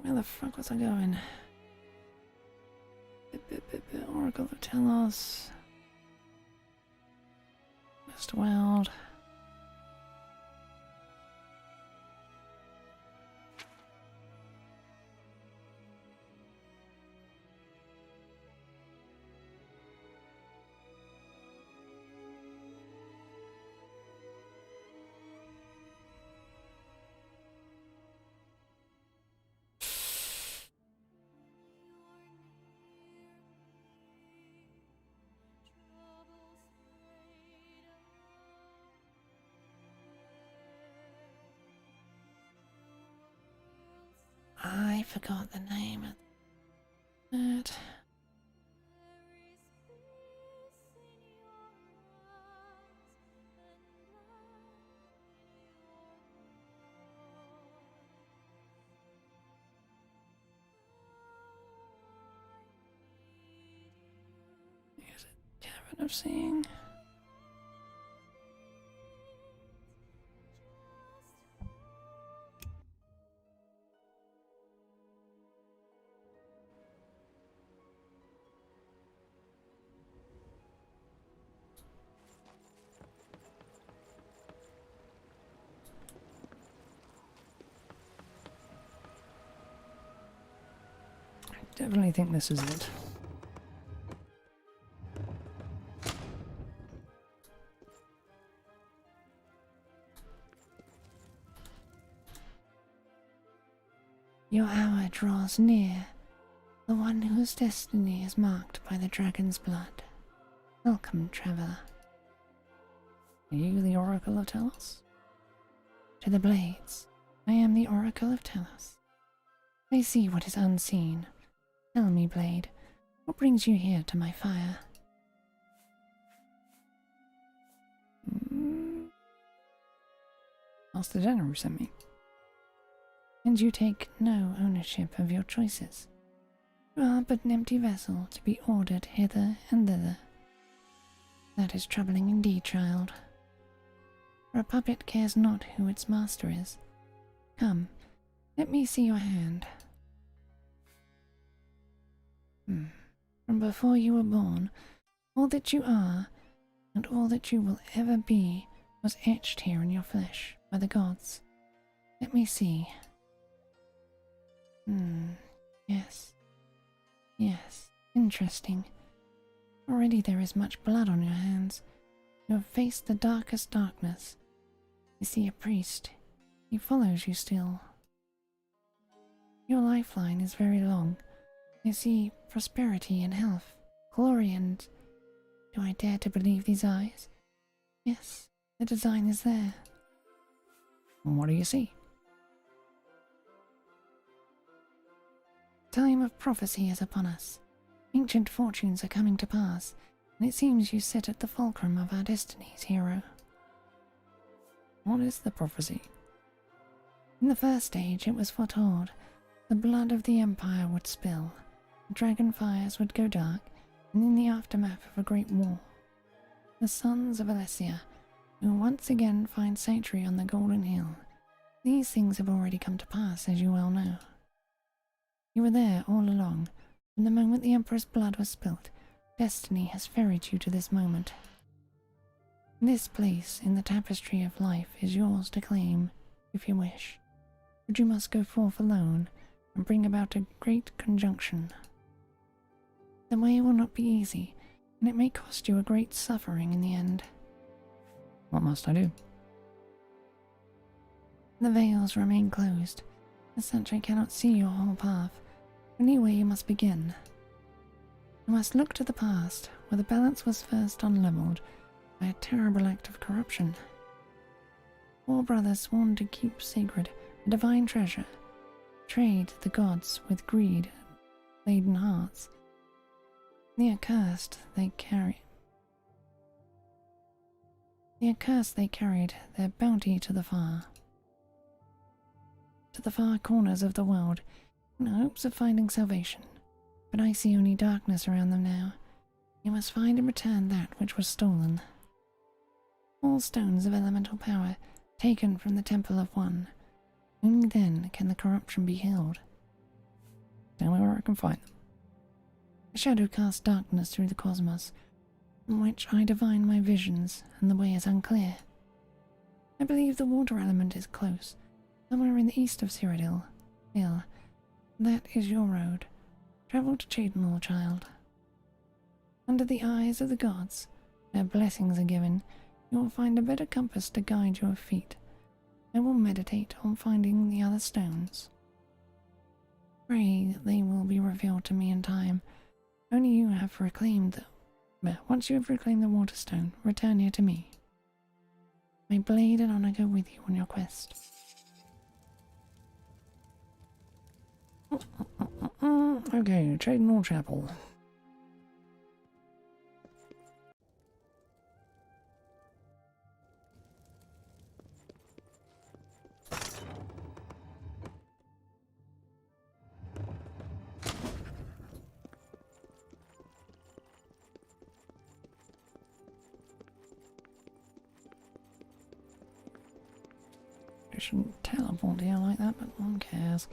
Where the fuck was I going? Oracle of Telos. Westworld. I forgot the name of that. Is it Cavern of Seeing? Definitely think this is it. Your hour hour draws near, the one whose destiny is marked by the dragon's blood. Welcome, traveler. Are you the Oracle of Talos? To the blades, I am the Oracle of Talos. I see what is unseen. Tell me, Blade, what brings you here to my fire? Master General sent me. And you take no ownership of your choices. You are but an empty vessel to be ordered hither and thither. That is troubling indeed, child. For a puppet cares not who its master is. Come, let me see your hand. From before you were born, all that you are, and all that you will ever be, was etched here in your flesh by the gods. Let me see. Yes. Yes, interesting. Already there is much blood on your hands. You have faced the darkest darkness. I see a priest. He follows you still. Your lifeline is very long. I see prosperity and health, glory and... Do I dare to believe these eyes? Yes, the design is there. What do you see? Time of prophecy is upon us. Ancient fortunes are coming to pass, and it seems you sit at the fulcrum of our destinies, hero. What is the prophecy? In the first age, it was foretold. The blood of the Empire would spill, the dragon fires would go dark, and in the aftermath of a great war, the sons of Alessia will once again find sanctuary on the Golden Hill. These things have already come to pass, as you well know. You were there all along. From the moment the Emperor's blood was spilt, destiny has ferried you to this moment. This place in the tapestry of life is yours to claim, if you wish, but you must go forth alone and bring about a great conjunction. The way will not be easy, and it may cost you a great suffering in the end. What must I do? The veils remain closed. As such, I cannot see your whole path. Only where you must begin. You must look to the past, where the balance was first unleveled by a terrible act of corruption. 4 brothers sworn to keep sacred a divine treasure, trade the gods with greed-laden hearts. The accursed they carried their bounty to the far corners of the world in hopes of finding salvation, but I see only darkness around them now. You must find and return that which was stolen. All stones of elemental power taken from the Temple of One. Only then can the corruption be healed. Tell me where I can find them. A shadow casts darkness through the cosmos, from which I divine my visions, and the way is unclear. I believe the water element is close, somewhere in the east of Cyrodiil. That is your road. Travel to Cheydinhal, child. Under the eyes of the gods, where blessings are given, you will find a better compass to guide your feet. I will meditate on finding the other stones. Pray that they will be revealed to me in time. Only you have reclaimed them. But once you have reclaimed the Waterstone, return here to me. May blade and honor go with you on your quest. Okay, Cheydinhal Chapel. I shouldn't teleport here like that, but one cares.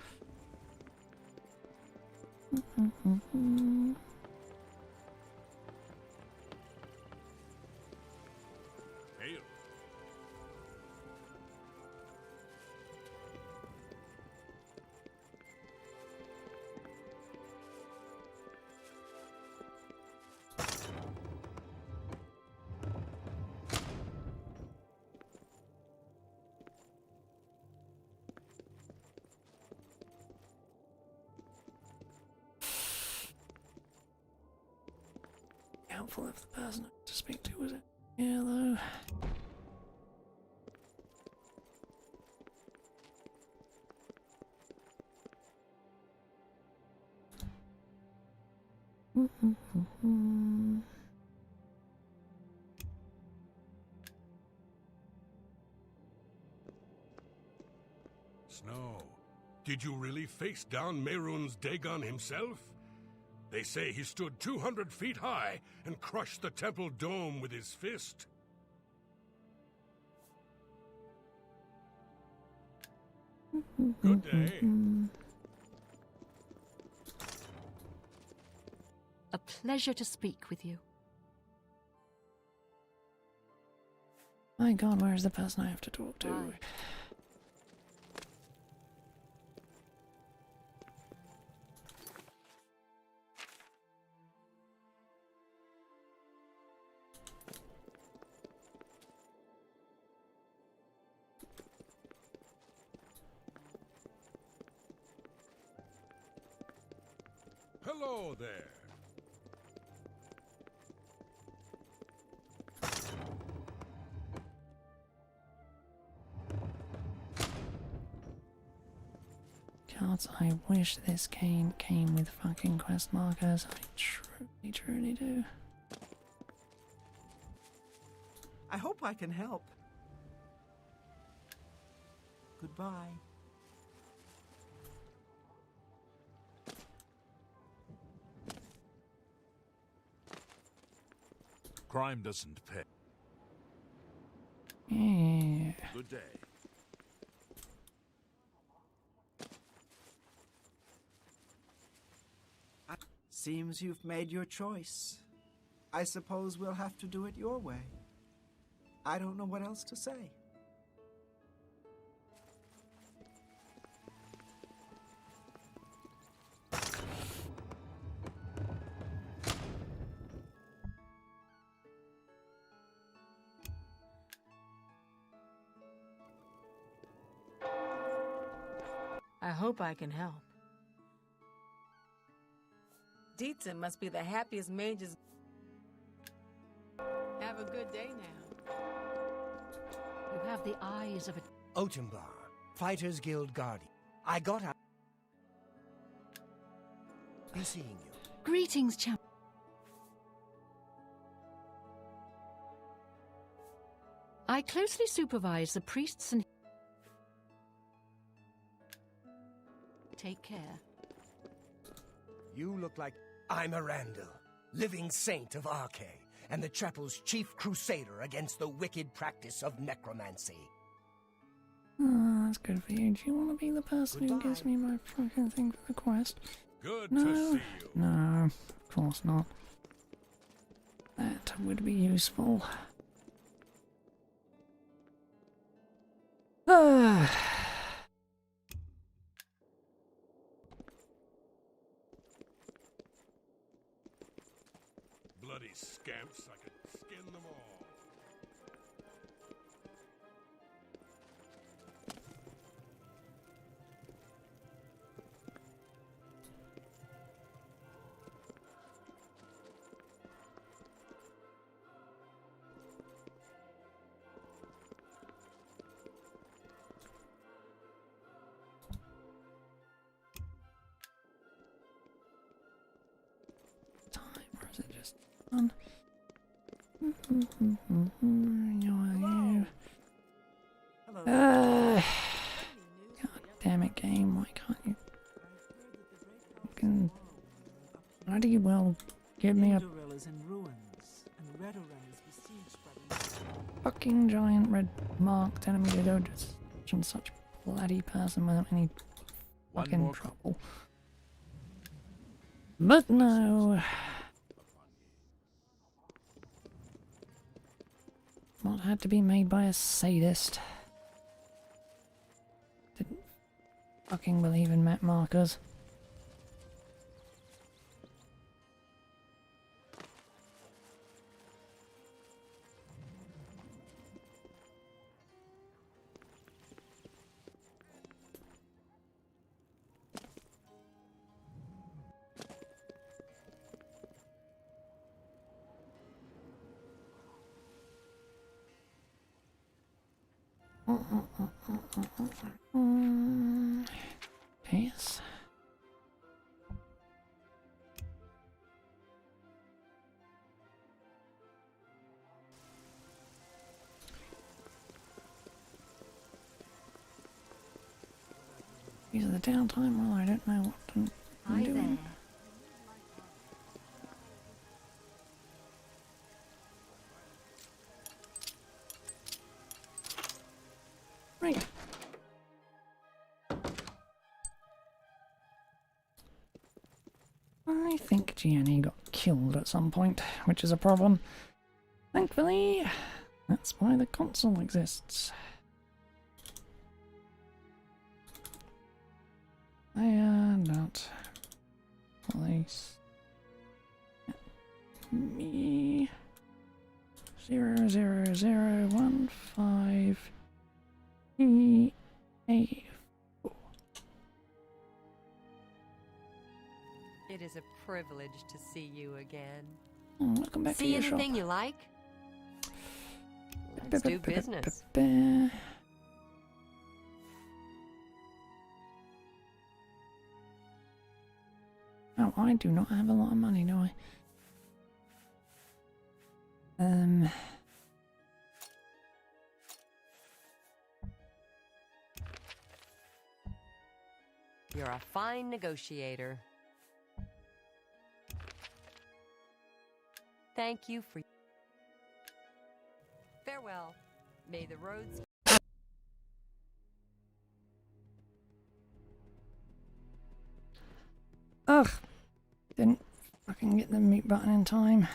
Hey, helpful if the person to speak to was it. Yeah, though. Snow, did you really face down Mehrunes Dagon himself? They say he stood 200 feet high and crushed the temple dome with his fist. Good day. A pleasure to speak with you. My god, where's the person I have to talk to? Right. Hello there. Gods, I wish this game came with fucking quest markers. I truly, truly do. I hope I can help. Goodbye. Crime doesn't pay. Yeah. Good day. Seems you've made your choice. I suppose we'll have to do it your way. I don't know what else to say. I hope I can help. Dietzen must be the happiest mages. Have a good day now. You have the eyes of a... Otembar, Fighters Guild Guardian. I got out. Be seeing you. Greetings, champ. I closely supervise the priests and... Take care. You look like... I'm Arandil, living saint of Arche, and the chapel's chief crusader against the wicked practice of necromancy. Oh, that's good for you. Do you want to be the person who Goodbye. gives me my fucking thing for the quest? Good No. to see you. No, of course not. That would be useful. Ah. Bloody scamps, I could skin them all. Time, or is it just fun? Hello. God damn it, game! Why can't you? Fucking bloody well give me a Indoril is in ruins, and Redoran is besieged by the... fucking giant red marked enemy to go to such and such bloody person without any fucking trouble. But no. What had to be made by a sadist? Didn't fucking believe in map markers. Yes. These are the downtime. Well, I don't know what I'm doing. Right. I think Gianni got killed at some point, which is a problem. Thankfully, that's why the console exists. And not place me 00015 E8. It is a privilege to see you again. Oh, welcome back to See your shop. anything you like? Let's do business. Oh, I do not have a lot of money, do I? You're a fine negotiator. Thank you for... Farewell. May the roads... Ugh! Didn't fucking get the mute button in time.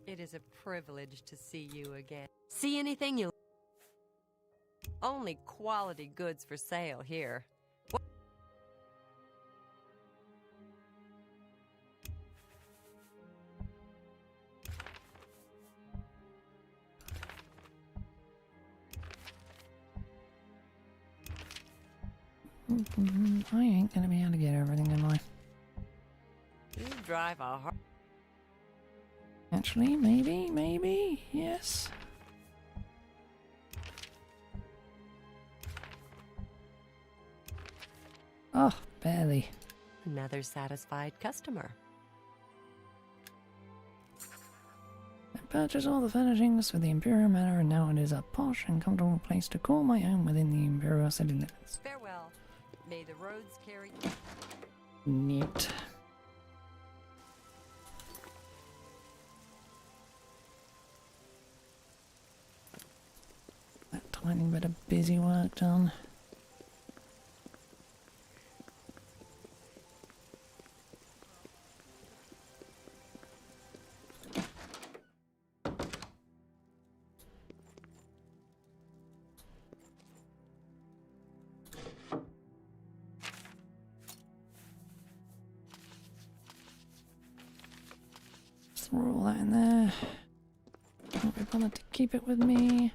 It is a privilege to see you again. See anything you... Only quality goods for sale here. I ain't gonna be able to get everything in life. You drive a hard... Actually, maybe, yes. Oh, barely. Another satisfied customer. I purchased all the furnishings for the Imperial Manor, and now it is a posh and comfortable place to call my own within the Imperial city limits. Farewell. May the roads carry... Neat. That tiny bit of busy work done. Throw all that in there. Can't be bothered to keep it with me.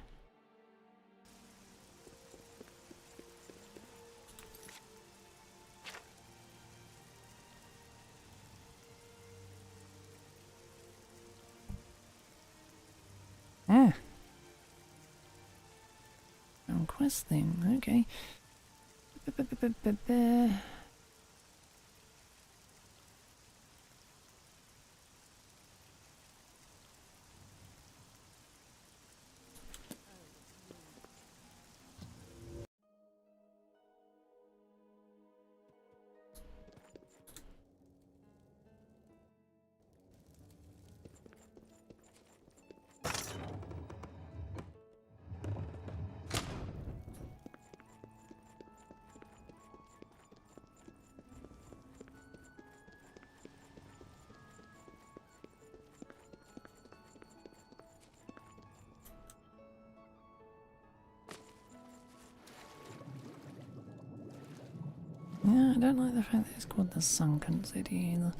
Ah. Quest thing, okay. Yeah, I don't like the fact that it's called the Sunken City either.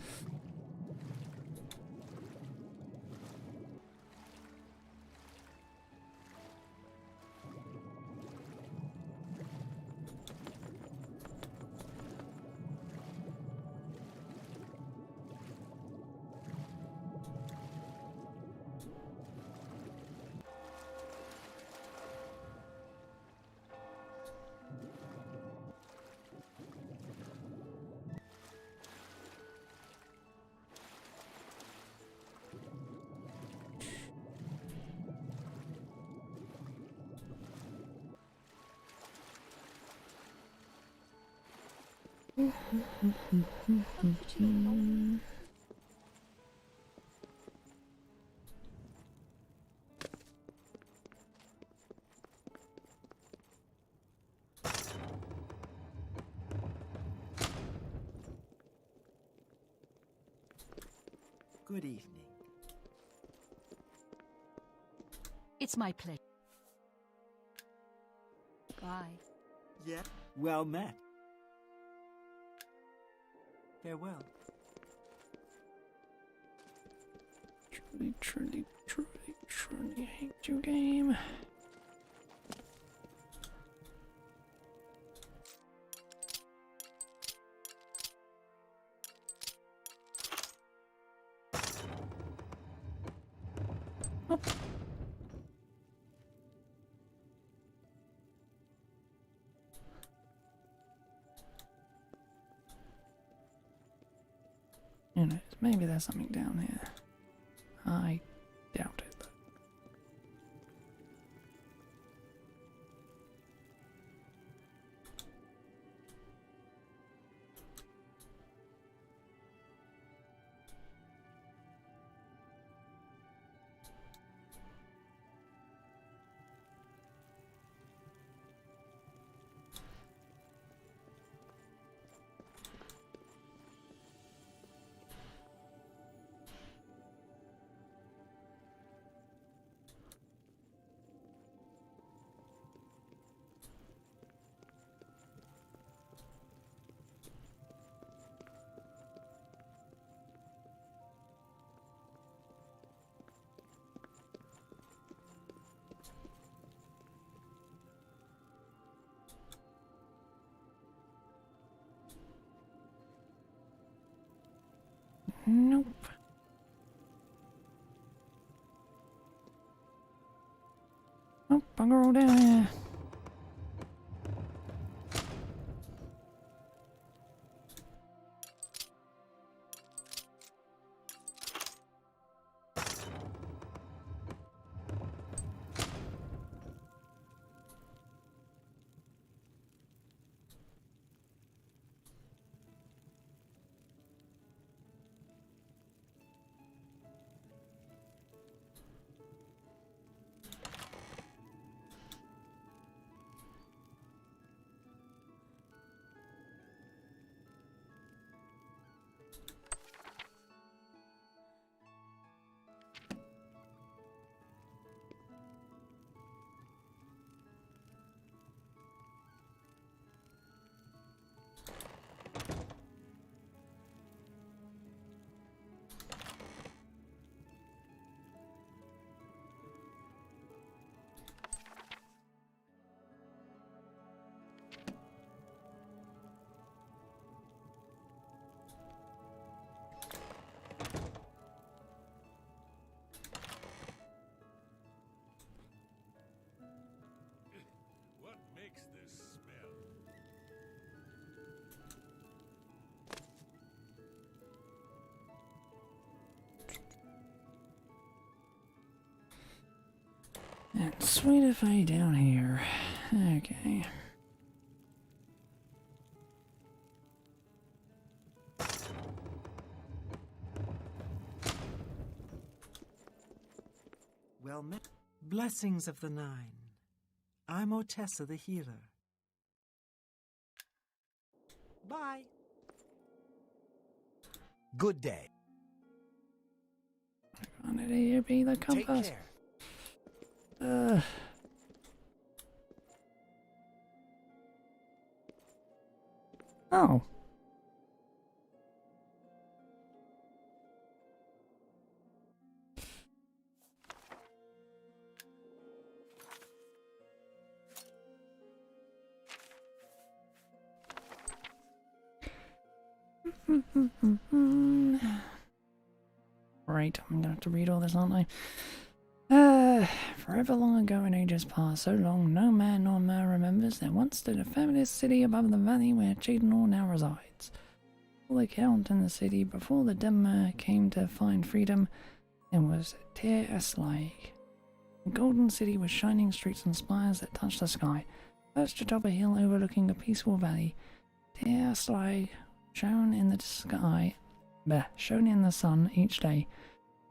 Good evening. It's my pleasure. Bye. Yeah. Well met. Farewell. Truly hate you, game. Oh. Who knows? Maybe there's something down here. I doubt it, though. Nope. Oh, bugger all down here. What makes this smell? And sweet if I down here. Okay. Well met. Blessings of the Nine. I'm Otessa the healer. Bye. Good day. Wanted to be the Take compass. care. Oh. Right, I'm gonna have to read all this, aren't I? Forever long ago in ages past, so long no man nor man remembers, there once stood a fabulous city above the valley where Cheadenall now resides. All the count in the city before the Demmer came to find freedom, it was Tear Aslai. A golden city with shining streets and spires that touched the sky, perched atop a hill overlooking a peaceful valley. Tears like shone in the sky, shone in the sun each day.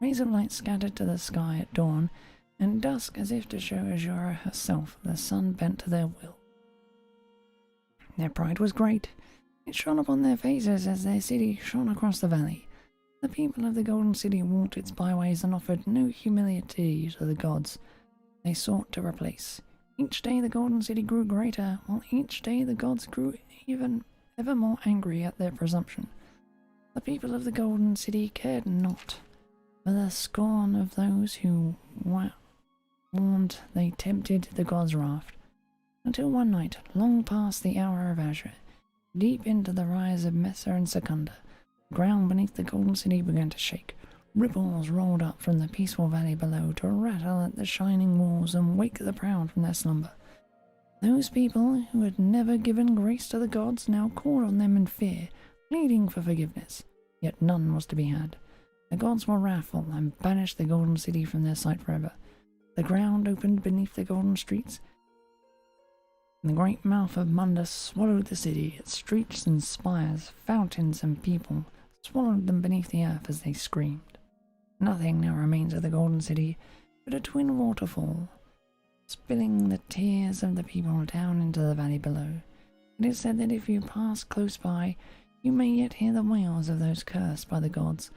Rays of light scattered to the sky at dawn, and dusk as if to show Azura herself, the sun bent to their will. Their pride was great. It shone upon their faces as their city shone across the valley. The people of the Golden City walked its byways and offered no humility to the gods they sought to replace. Each day the Golden City grew greater, while each day the gods grew ever more angry at their presumption. The people of the Golden City cared not for the scorn of those who warned they tempted the gods' wrath, until one night, long past the hour of azure, deep into the rise of Mesa and Secunda, the ground beneath the Golden City began to shake. Ripples rolled up from the peaceful valley below to rattle at the shining walls and wake the proud from their slumber. Those people who had never given grace to the gods now called on them in fear, pleading for forgiveness, yet none was to be had. The gods were wrathful and banished the Golden City from their sight forever. The ground opened beneath the golden streets, and the great mouth of Mundus swallowed the city. Its streets and spires, fountains and people swallowed them beneath the earth as they screamed. Nothing now remains of the Golden City but a twin waterfall, spilling the tears of the people down into the valley below. It is said that if you pass close by, you may yet hear the wails of those cursed by the gods,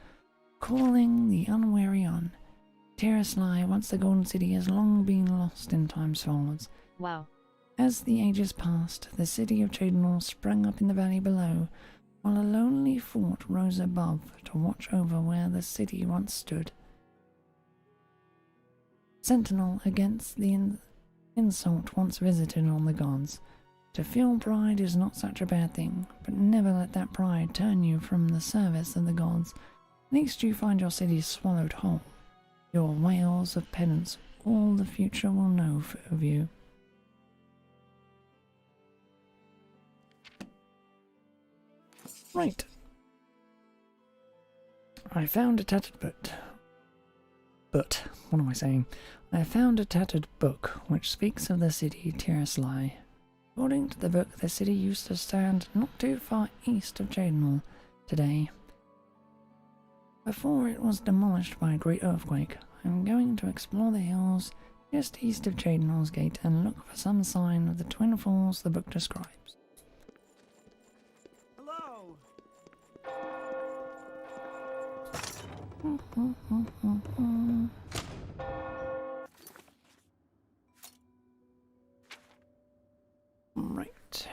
calling the unwary on. Terraslai, once the Golden City, has long been lost in time's folds. Wow. As the ages passed, the city of Cheydinor sprang up in the valley below, while a lonely fort rose above to watch over where the city once stood. Sentinel against the insult once visited on the gods. To feel pride is not such a bad thing, but never let that pride turn you from the service of the gods, lest you find your city swallowed whole. Your wails of penance all the future will know of you. Right. I found a tattered book. What am I saying? I found a tattered book which speaks of the city Terraslai. According to the book, the city used to stand not too far east of Cheydinor today, before it was demolished by a great earthquake. I'm going to explore the hills just east of Cheydinor's gate and look for some sign of the twin falls the book describes. Hello! Right.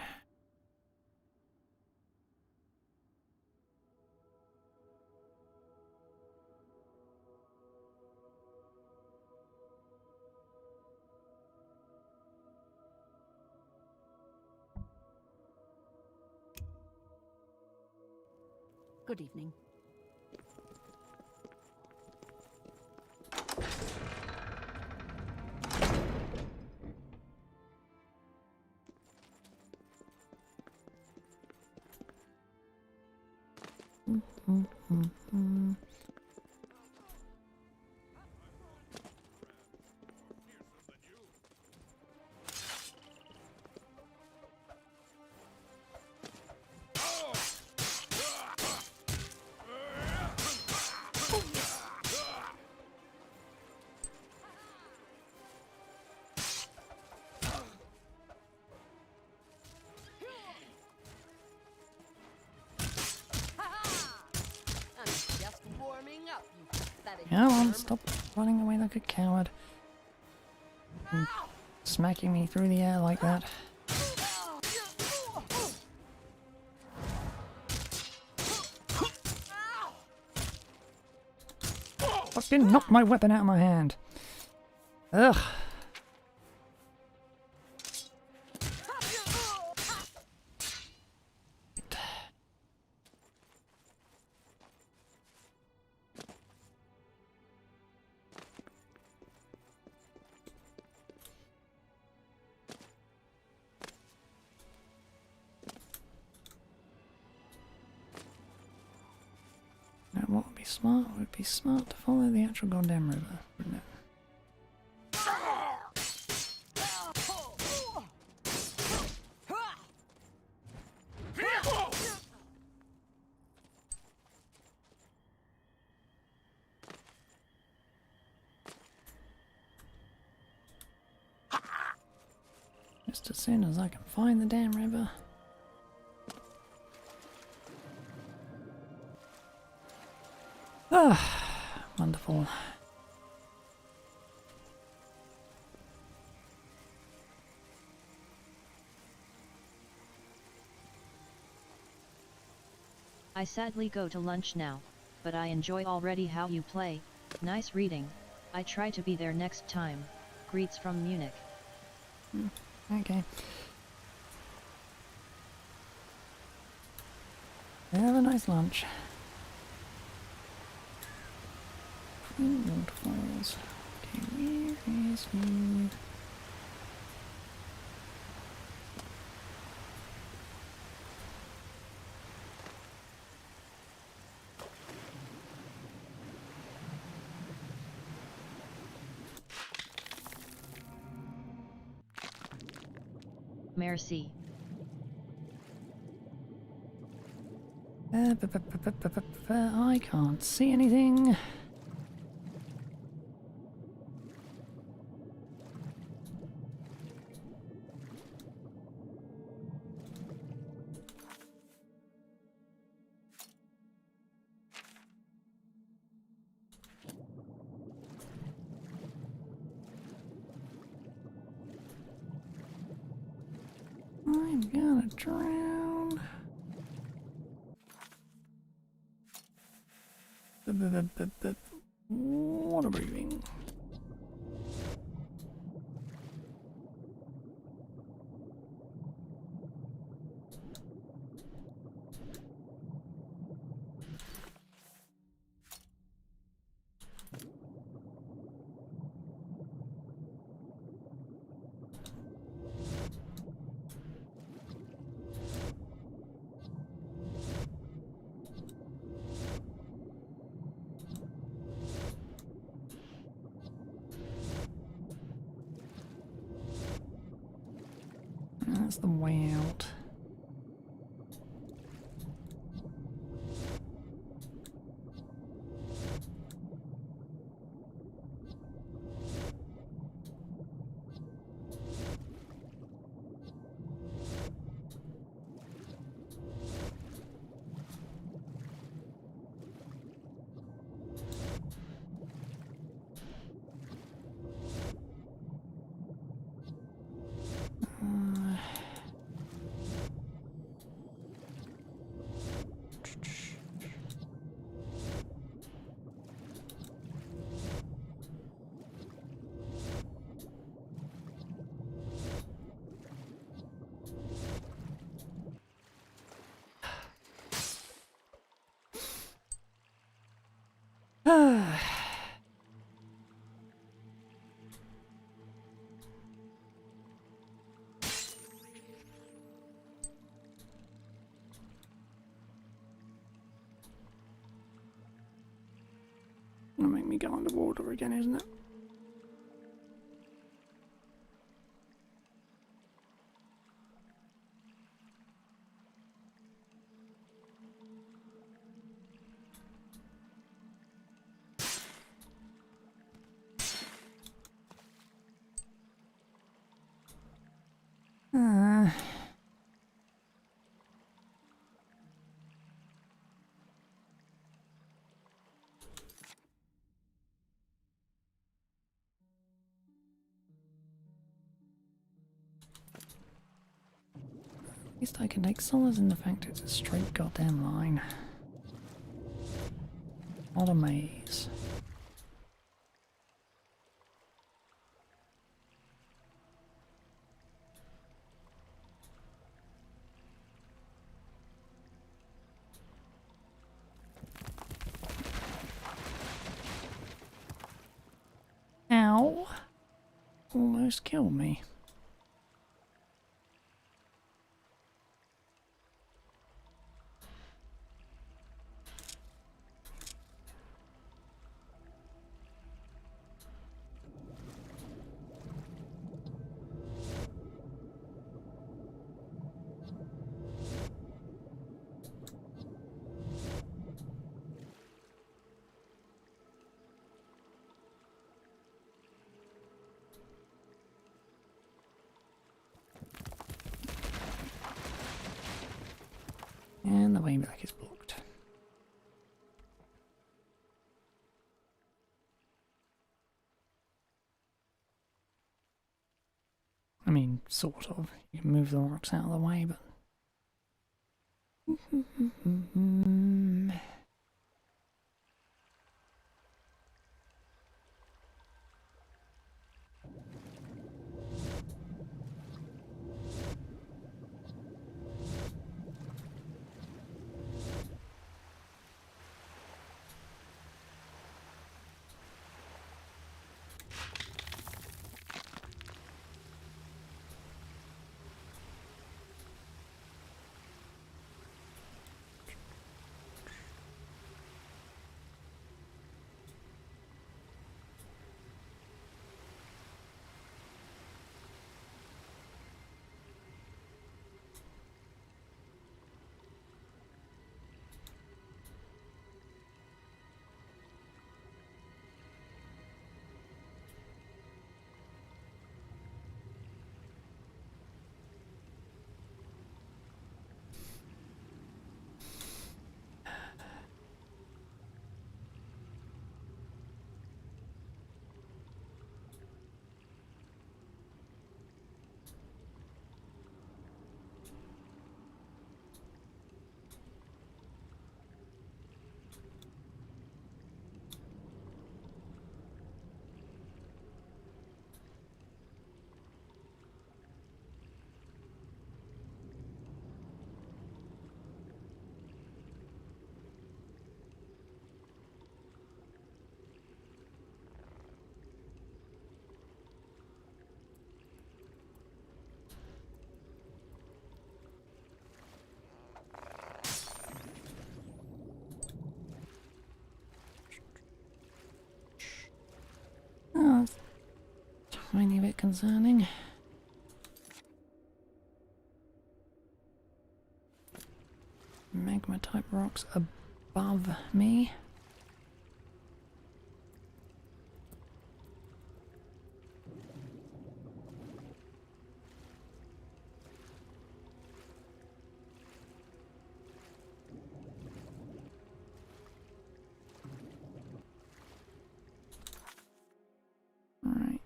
Good evening. Come on, stop running away like a coward. And smacking me through the air like that. Fucking knock my weapon out of my hand. Ugh. What would be smart? It would be smart to follow the actual goddamn river, wouldn't it? Just as soon as I can find the damn river. Ah, wonderful. I sadly go to lunch now, but I enjoy already how you play. Nice reading. I try to be there next time. Greets from Munich. Okay. Have a nice lunch. Waterfalls. Okay, where is he? Merci. I can't see anything. I'm gonna drown. Water breathing. That's the way out. Gonna make me go underwater again, isn't it? At least I can take solace in the fact it's a straight goddamn line. Not a maze. Ow! Almost killed me. way back is blocked. I mean, sort of. You can move the rocks out of the way, but... Oh, it's a tiny bit concerning. Magma type rocks above me. Right.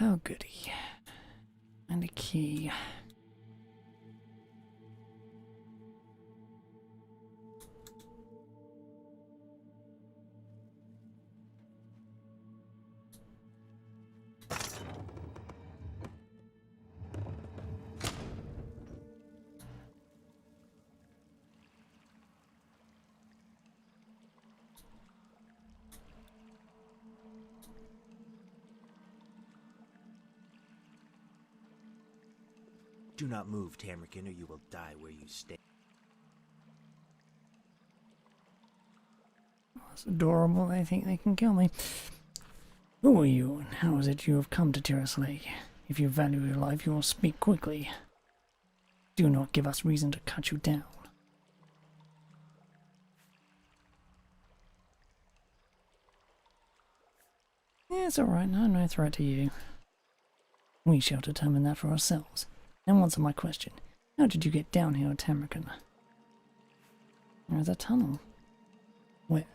Oh goody. And a key. Do not move, Tamrikin, or you will die where you stay. That's adorable. They think they can kill me. Who are you, and how is it you have come to Tiras Lake? If you value your life, you will speak quickly. Do not give us reason to cut you down. Yeah, it's alright. I'm no threat to you. We shall determine that for ourselves. Now answer my question. How did you get down here, Tamrican? There's a tunnel. Where?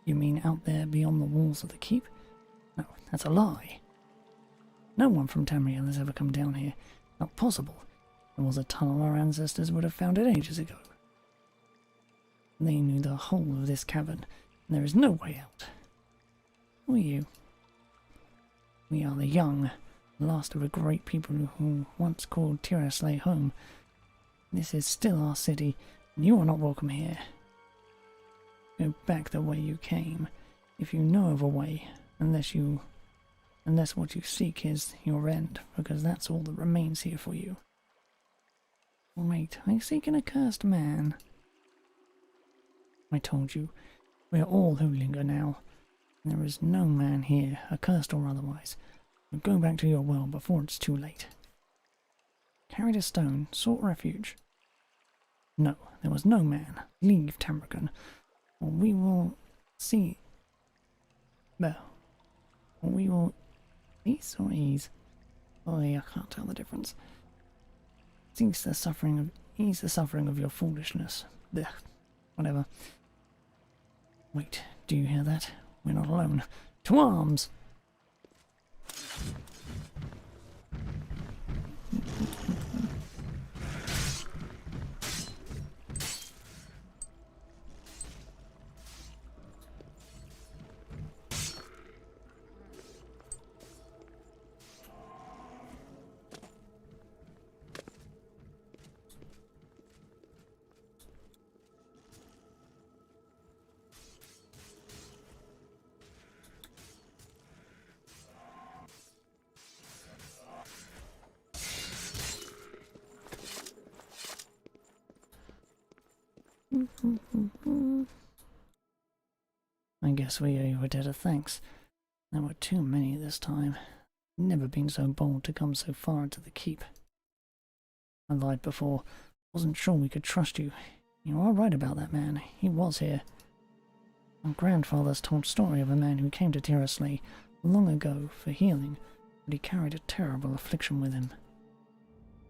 You mean out there beyond the walls of the keep? No, that's a lie. No one from Tamriel has ever come down here. Not possible. There was a tunnel, our ancestors would have found it ages ago. They knew the whole of this cavern, and there is no way out. Who are you? We are the young, last of a great people who once called Tiraslay home. This is still our city, and you are not welcome here. Go back the way you came, if you know of a way, unless what you seek is your end, because that's all that remains here for you. Wait, are you seeking a cursed man? I told you, we are all who linger now. There is no man here, accursed or otherwise. So go back to your world before it's too late. Carried a stone, sought refuge. No, there was no man. Leave, Tamrican, or we will see. Well, or we will. Ease or ease? Oh, I can't tell the difference. Ease the suffering of your foolishness. Blech. Whatever. Wait, do you hear that? We're not alone. To arms! I guess we owe you a debt of thanks. There were too many this time. Never been so bold to come so far into the keep. I lied before. Wasn't sure we could trust you. You are right about that man. He was here. My grandfather's told story of a man who came to Tiraslay long ago for healing, but he carried a terrible affliction with him.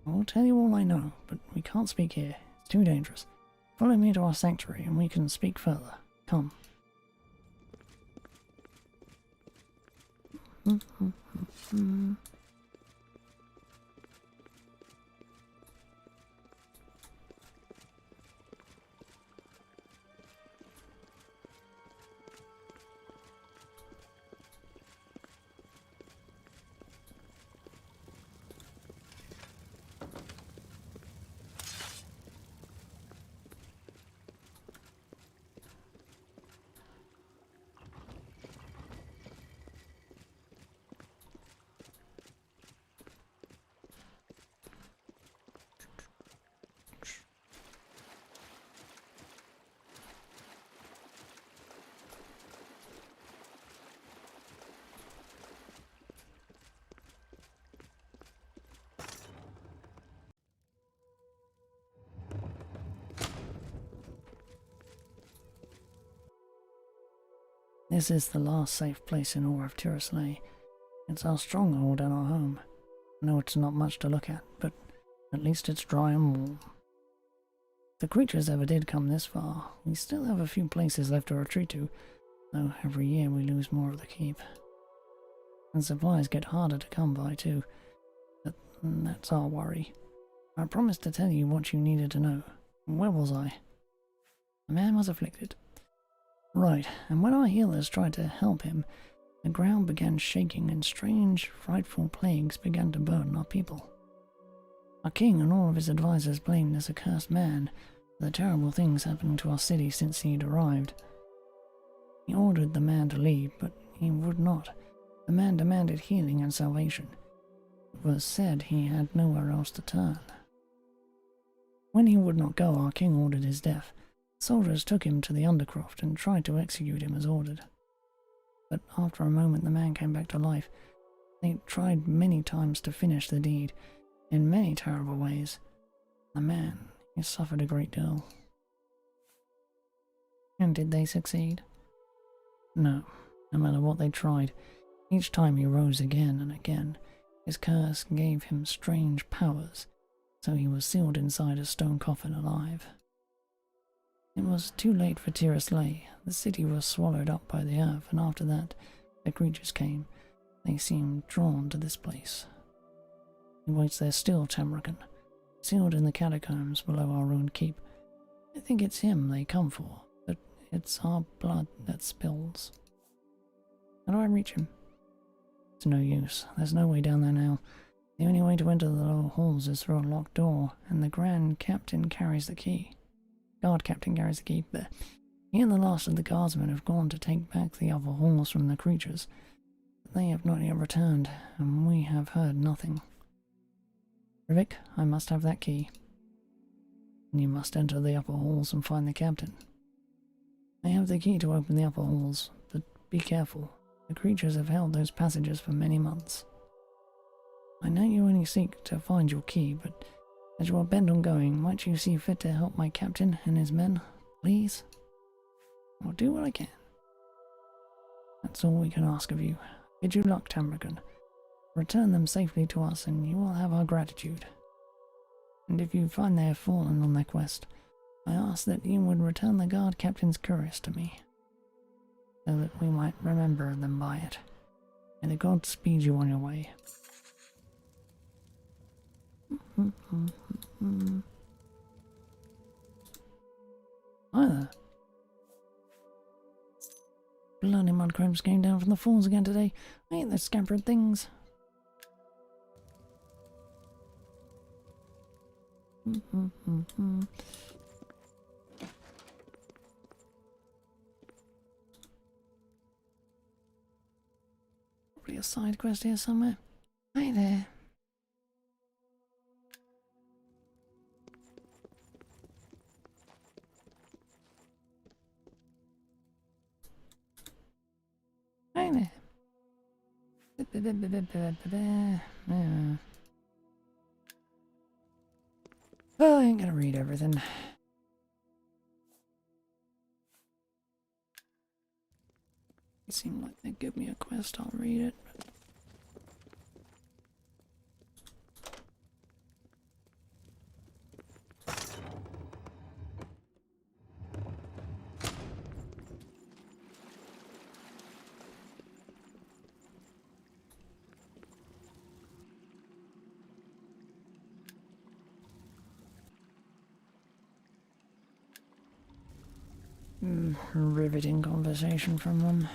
I will tell you all I know, but we can't speak here. It's too dangerous. Follow me to our sanctuary and we can speak further. Come. This is the last safe place in all of Tiraslay. It's our stronghold and our home. I know it's not much to look at, but at least it's dry and warm. If the creatures ever did come this far, we still have a few places left to retreat to, though every year we lose more of the keep. And supplies get harder to come by too, but that's our worry. I promised to tell you what you needed to know. Where was I? The man was afflicted. Right, and when our healers tried to help him, the ground began shaking and strange, frightful plagues began to burden our people. Our king and all of his advisors blamed this accursed man for the terrible things happening to our city since he'd arrived. He ordered the man to leave, but he would not. The man demanded healing and salvation. It was said he had nowhere else to turn. When he would not go, our king ordered his death. Soldiers took him to the Undercroft and tried to execute him as ordered. But after a moment the man came back to life. They tried many times to finish the deed, in many terrible ways. The man, he suffered a great deal. And did they succeed? No, no matter what they tried. Each time he rose again and again. His curse gave him strange powers. so he was sealed inside a stone coffin alive. It was too late for Tirus Lay. The city was swallowed up by the earth, and after that, the creatures came. They seemed drawn to this place. He waits there still, Tamrakan, sealed in the catacombs below our ruined keep. I think it's him they come for, but it's our blood that spills. How do I reach him? It's no use. There's no way down there now. The only way to enter the lower halls is through a locked door, and the Grand Captain carries the key. Guard Captain carries the key, but he and the last of the guardsmen have gone to take back the other halls from the creatures. They have not yet returned, and we have heard nothing. Rivik, I must have that key. You must enter the upper halls and find the captain. I have the key to open the upper halls, but be careful. The creatures have held those passages for many months. I know you only seek to find your key, but as you are bent on going, might you see fit to help my captain and his men, please? I'll do what I can. That's all we can ask of you. Bid you luck, Tamrakan. Return them safely to us, and you will have our gratitude. And if you find they have fallen on their quest, I ask that you would return the guard captain's cuirass to me, so that we might remember them by it. May the gods speed you on your way. Hi there. Bloody mudcrabs came down from the falls again today. I hate those scampered things. Probably a side quest here somewhere. Hi there. Hi there. Well, I ain't gonna read everything. It seemed like they give me a quest, I'll read it. Riveting conversation from them.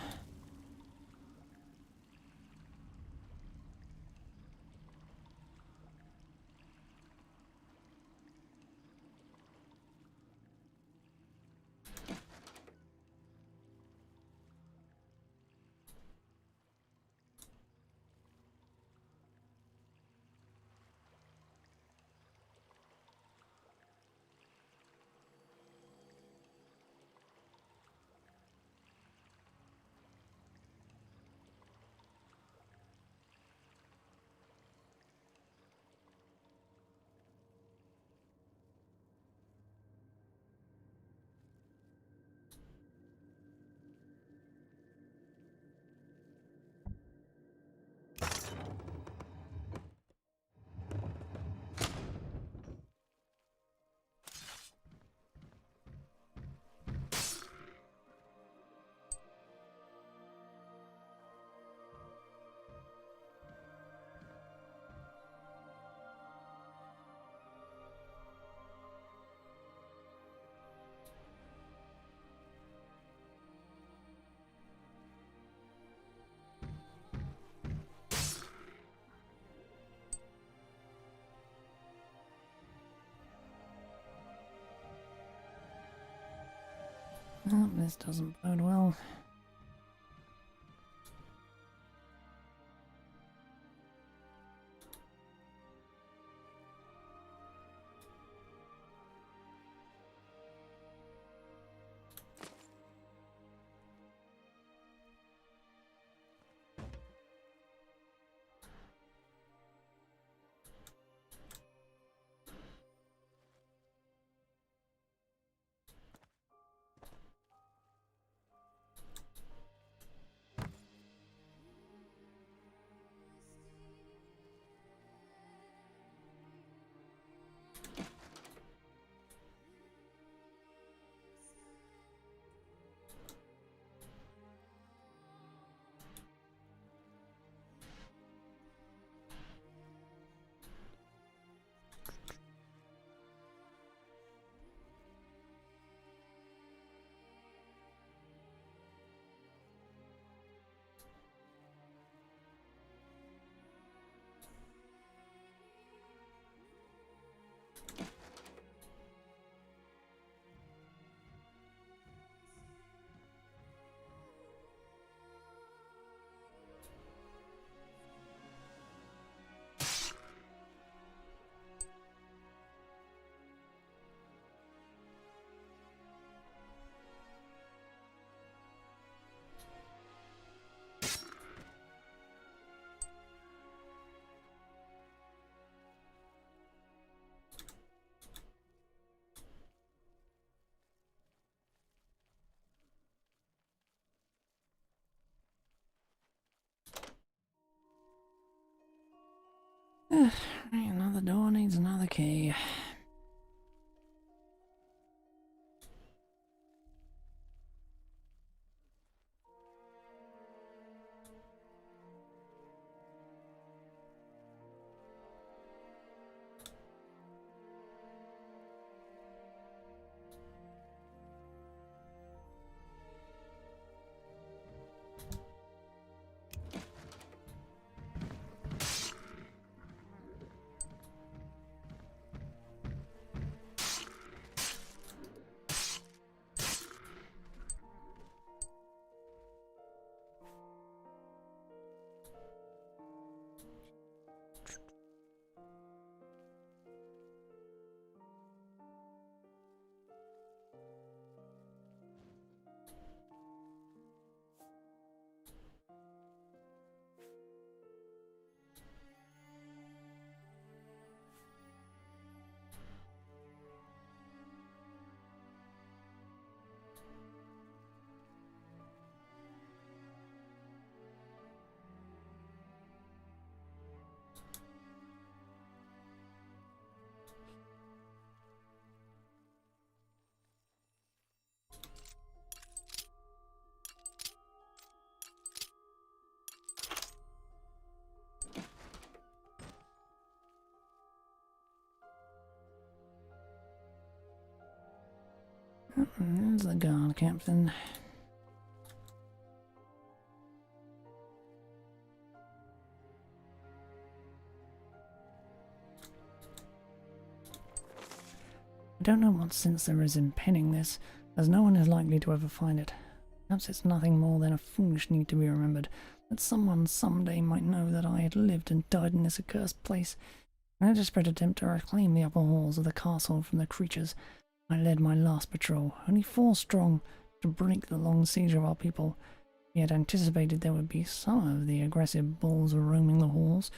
Oh, this doesn't bode well. Another door needs another key. There's the guard captain. I don't know what sense there is in penning this, as no one is likely to ever find it. Perhaps it's nothing more than a foolish need to be remembered, that someone someday might know that I had lived and died in this accursed place. In a desperate attempt to reclaim the upper halls of the castle from the creatures, I led my last patrol, only 4 strong, to break the long siege of our people. We had anticipated there would be some of the aggressive bulls roaming the halls,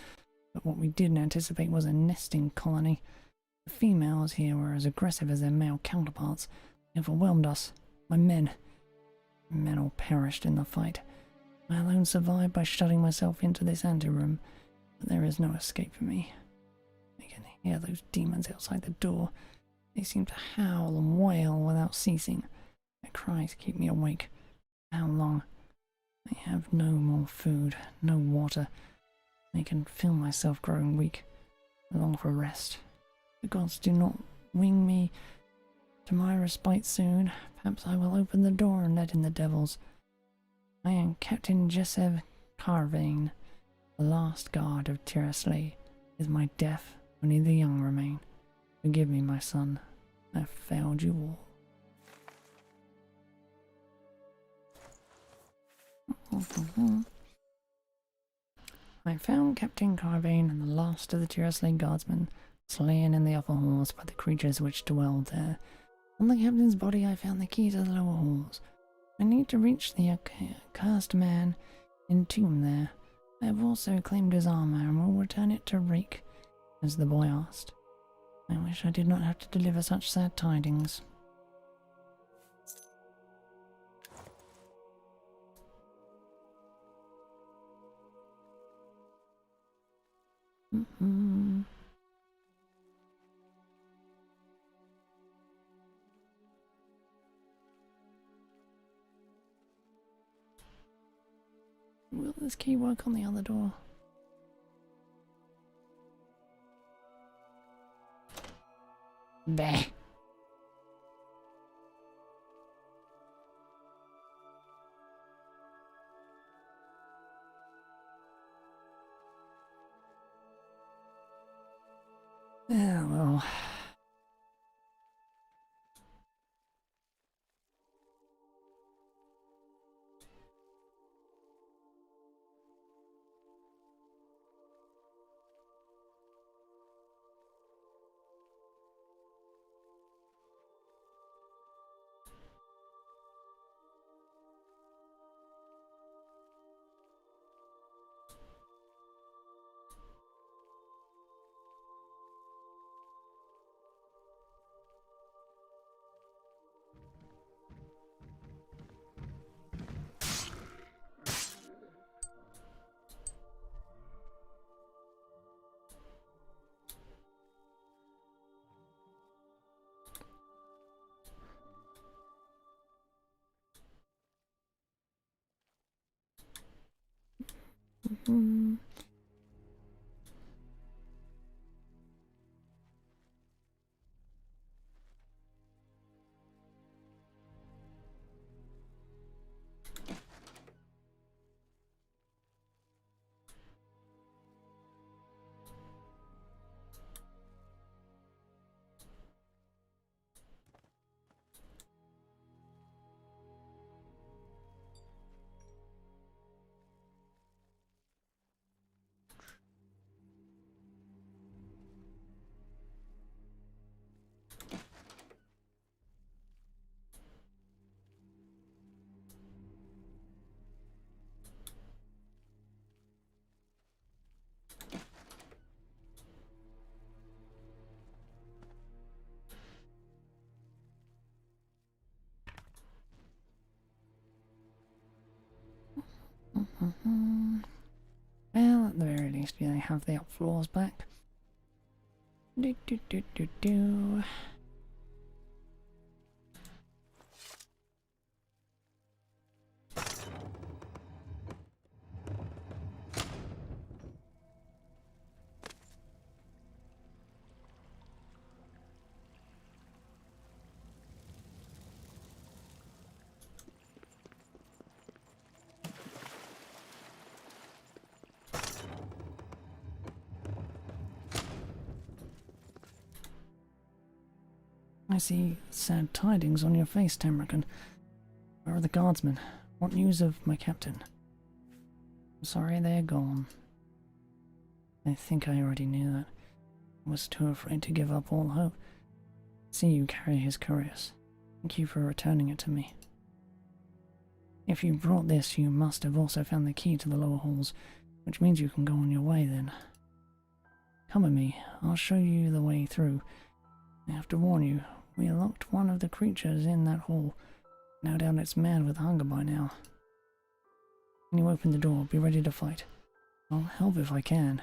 but what we didn't anticipate was a nesting colony. The females here were as aggressive as their male counterparts. They overwhelmed us. My men all perished in the fight. I alone survived by shutting myself into this anteroom, but there is no escape for me. I can hear those demons outside the door. They seem to howl and wail without ceasing. Their cries keep me awake. How long? I have no more food, no water. I can feel myself growing weak. I long for rest. The gods do not wing me to my respite soon. Perhaps I will open the door and let in the devils. I am Captain Jessev Carvane, the last guard of Tirasley. With my death, only the young remain. Forgive me, my son. I have failed you all. I found Captain Carvane and the last of the Tirasley guardsmen, slain in the upper halls by the creatures which dwelled there. On the captain's body I found the key to the lower halls. I need to reach the accursed man entombed there. I have also claimed his armor and will return it to Reek, as the boy asked. I wish I did not have to deliver such sad tidings. Will this key work on the other door? Bah. Yeah, well. Well, at the very least, we have the up floors back. Do do do do do. I see sad tidings on your face, Tamrican. Where are the guardsmen? What news of my captain? I'm sorry they're gone. I think I already knew that. I was too afraid to give up all hope. See you carry his cuirass. Thank you for returning it to me. If you brought this, you must have also found the key to the lower halls, which means you can go on your way then. Come with me, I'll show you the way through. I have to warn you, we locked one of the creatures in that hall. No doubt it's mad with hunger by now. When you open the door, be ready to fight. I'll help if I can.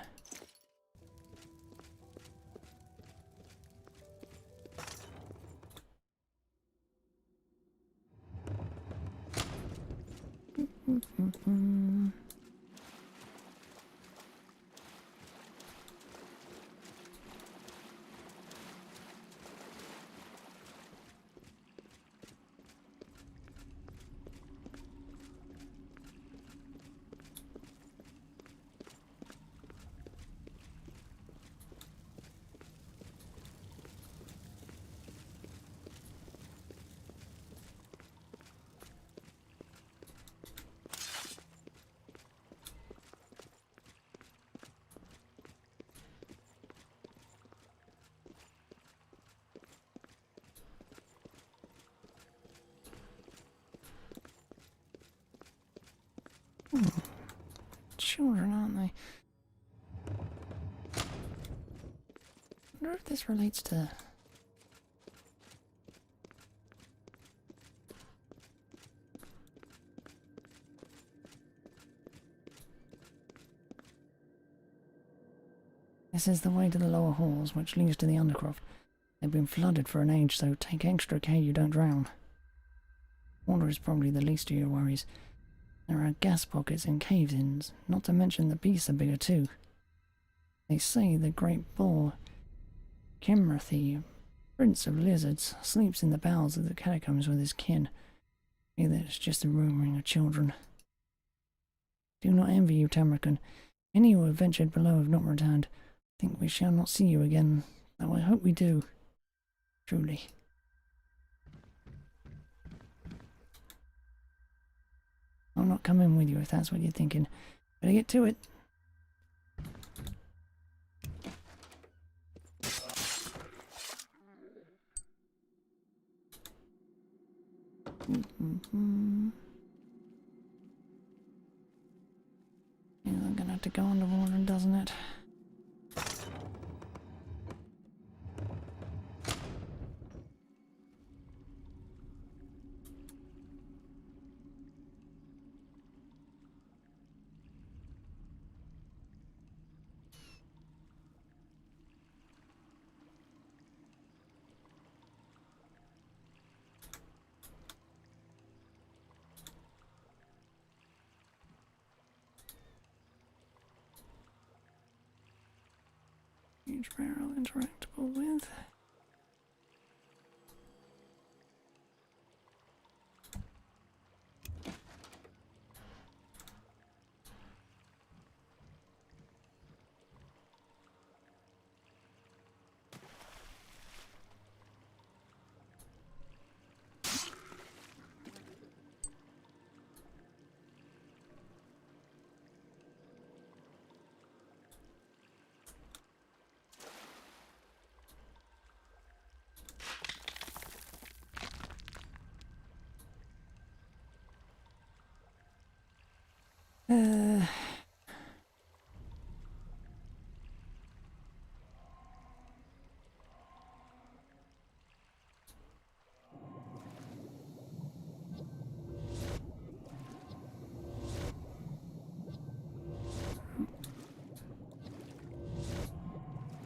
Children, aren't they? I wonder if this relates to... This is the way to the lower halls, which leads to the Undercroft. They've been flooded for an age, so take extra care you don't drown. Water is probably the least of your worries. There are gas pockets and cave-ins, not to mention the beasts are bigger too. They say the great bull, Kimrathi, prince of lizards, sleeps in the bowels of the catacombs with his kin. Either it's just the rumouring of children. Do not envy you, Tamrican. Any who have ventured below have not returned. Think we shall not see you again, though I hope we do. Truly. I'll not come in with you if that's what you're thinking. Better get to it. Yeah, I'm gonna have to go underwater, doesn't it? barrel interactable with.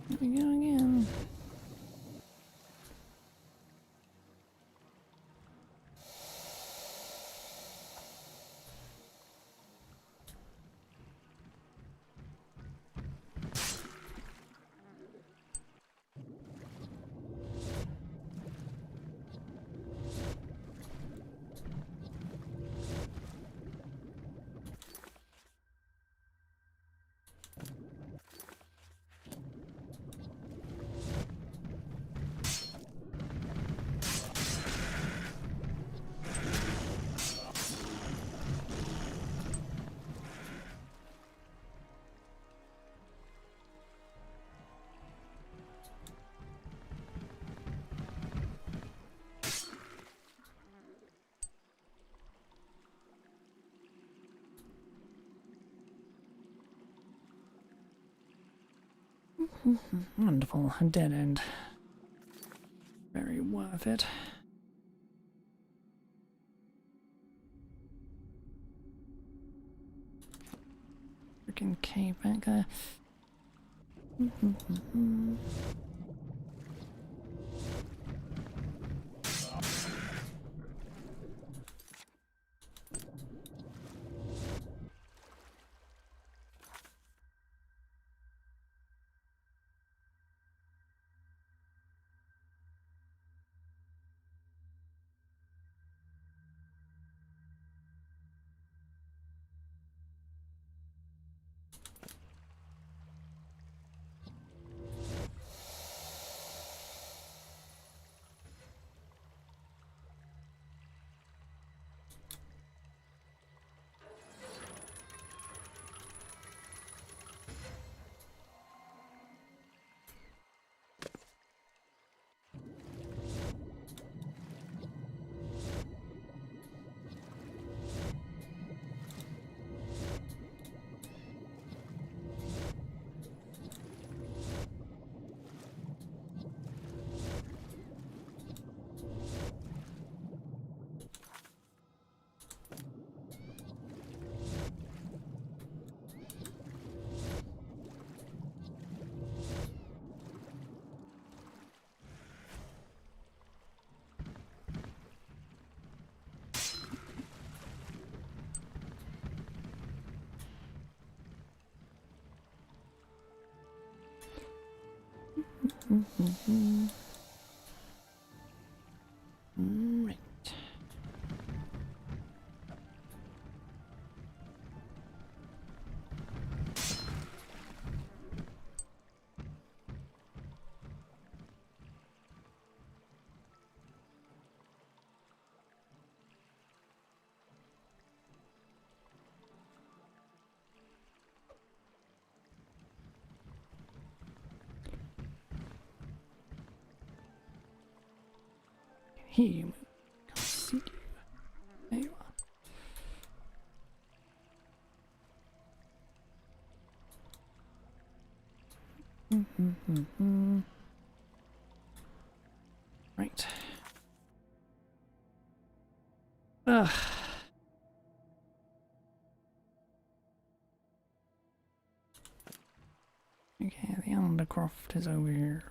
Here we go again. Wonderful, a dead end. Very worth it. Freaking cave back there. Right. Here you move. Can't see you. There you are. Right. Ugh. Okay, the Undercroft is over here.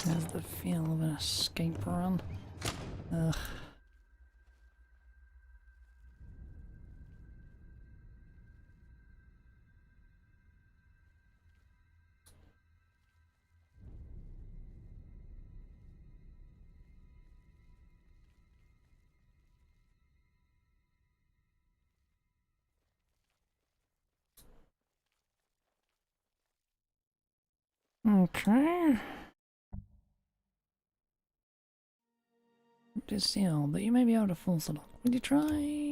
Has the feel of an escape run. Ugh. Okay. Just seal, but you may be able to force it off. Would you try?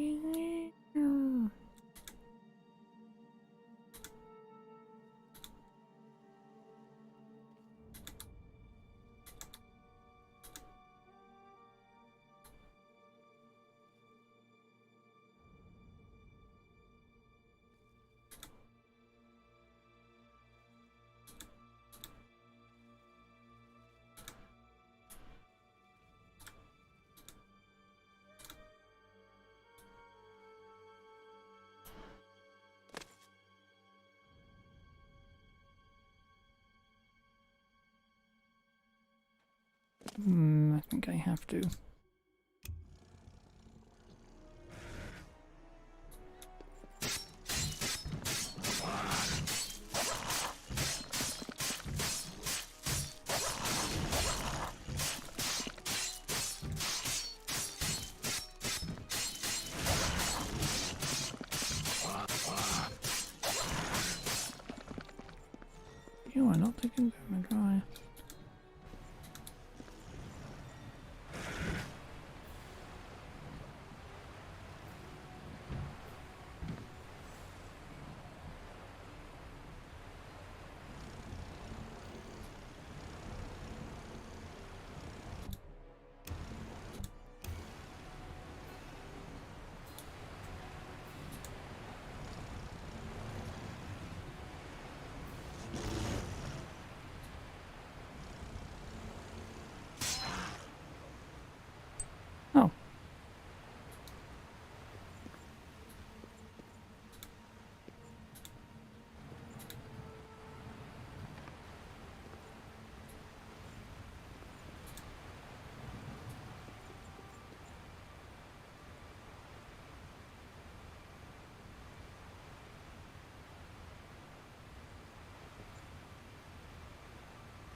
I think I have to. You are not taking very dry.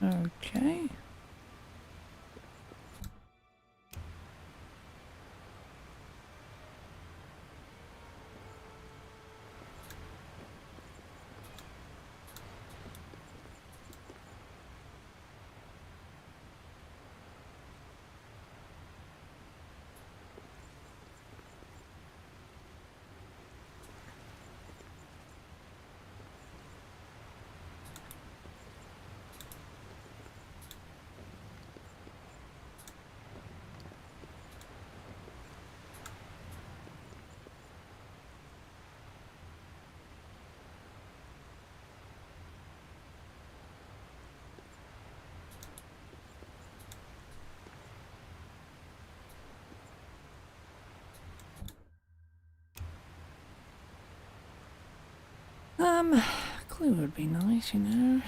Okay. Clue would be nice, you know.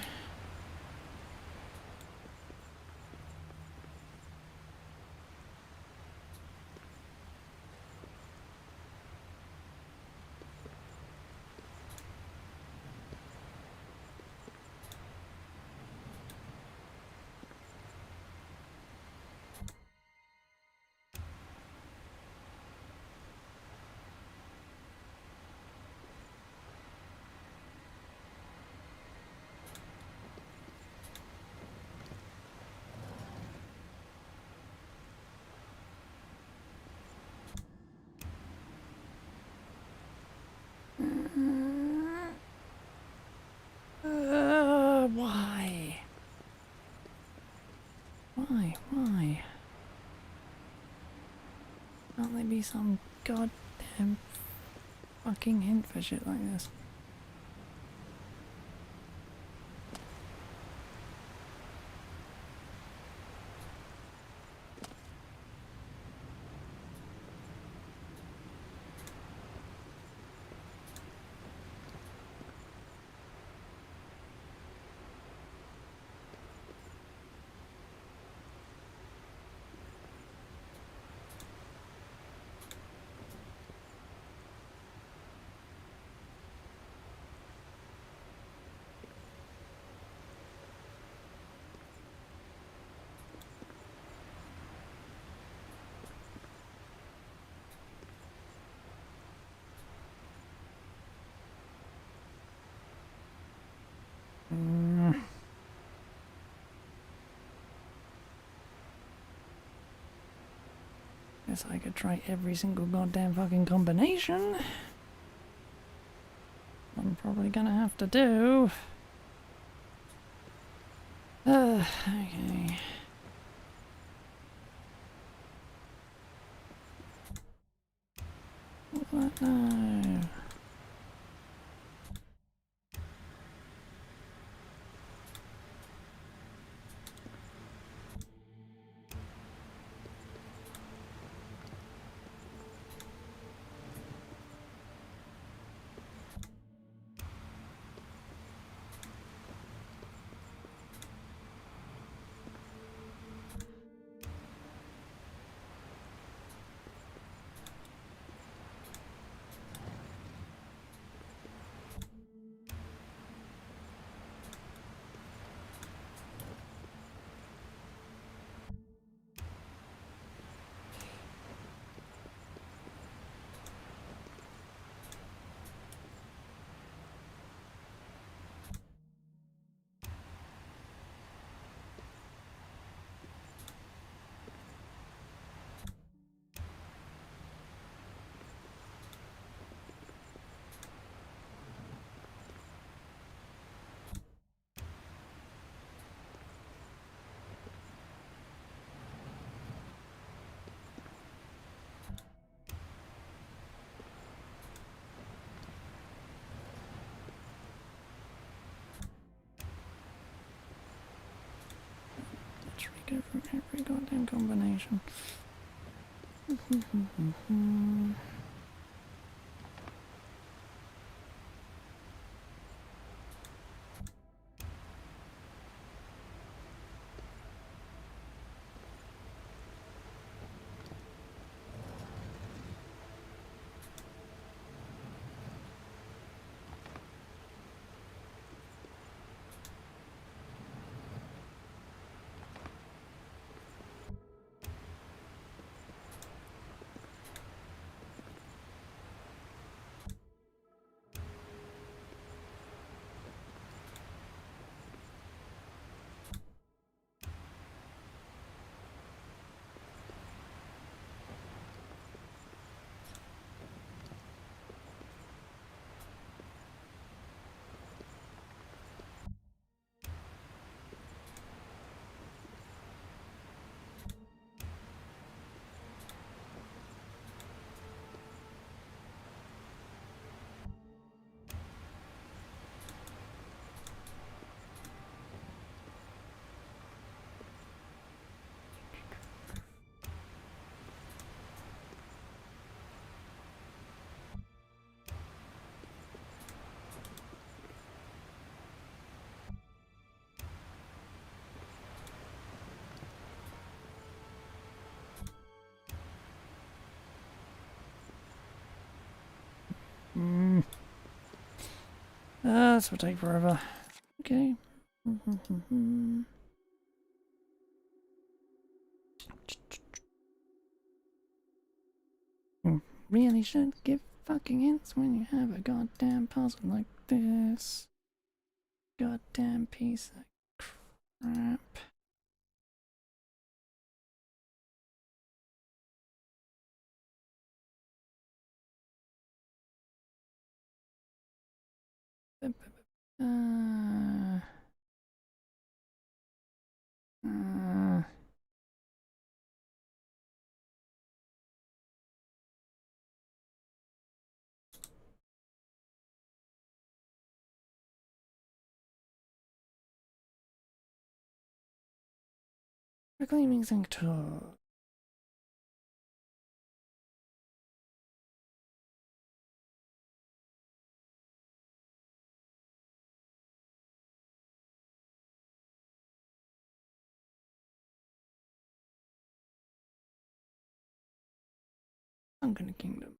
Why? Why? Can't there be some goddamn fucking hint for shit like this? Guess I could try every single goddamn fucking combination. I'm probably gonna have to do. Okay. What? No. Trigger from every goddamn combination. This will take forever. Okay. You really should give fucking hints when you have a goddamn puzzle like this. Goddamn piece of crap. Reclaiming Sanctor. Sunken Kingdom.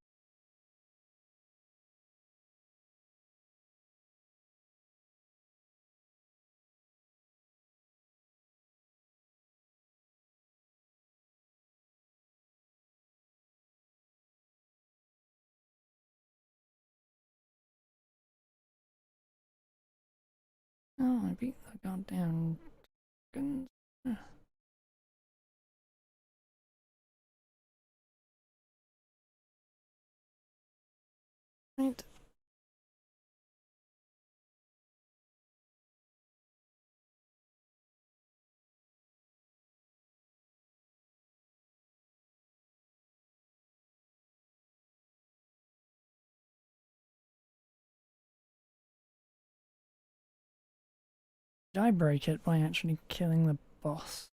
Oh, I beat the goddamn guns. Right. Did I break it by actually killing the boss?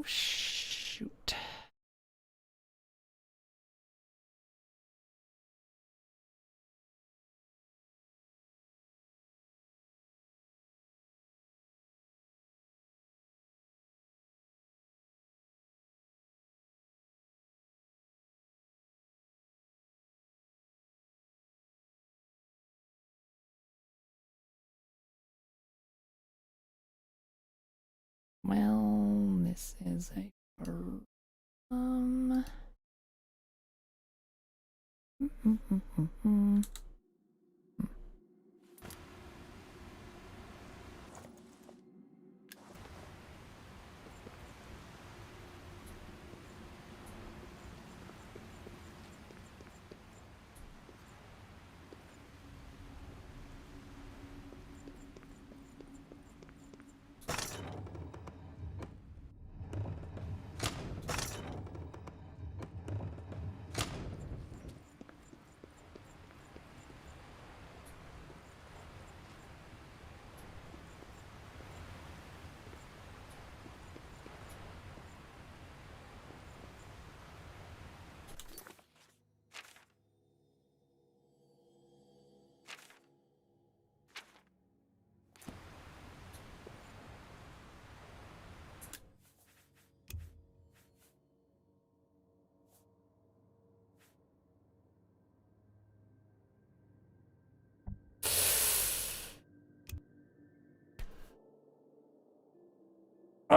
Shoot. Well, this is a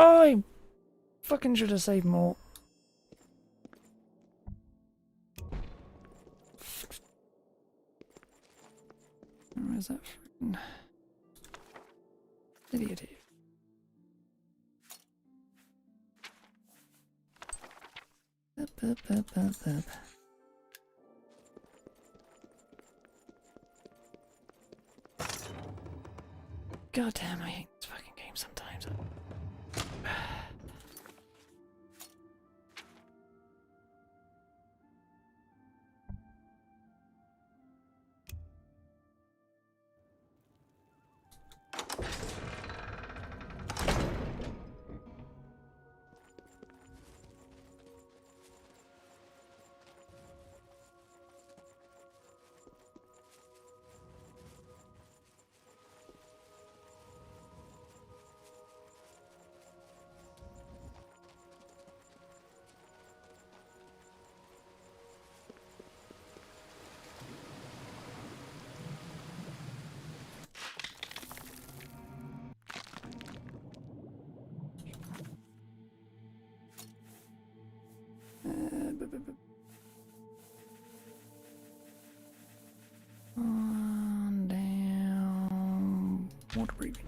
Oh, I fucking should have saved more. Where's that freaking idiot here? Up. God damn, I hate this fucking game sometimes. On down. Water breathing.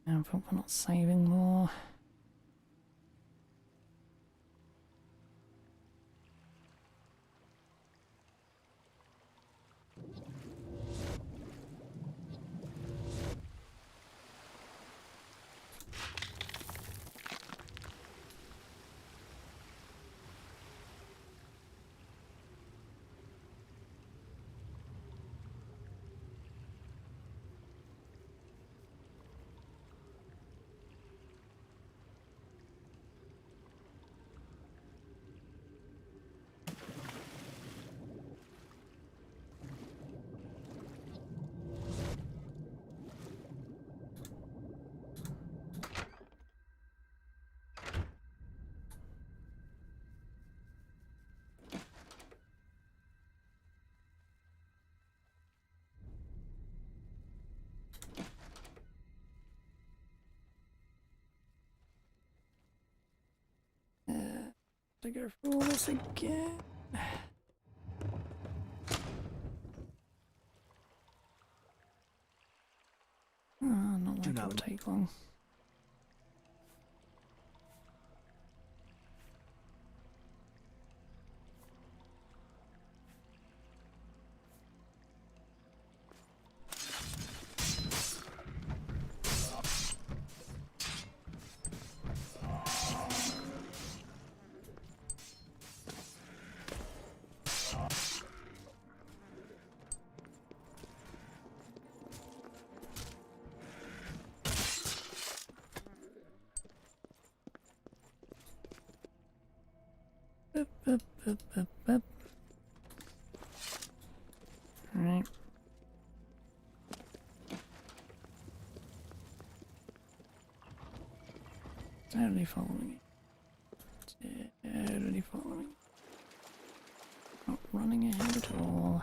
I hope we're not saving more. To go through all this again. Not like it would take long. Up. Alright. Totally following it. Totally following it. Not running ahead at all.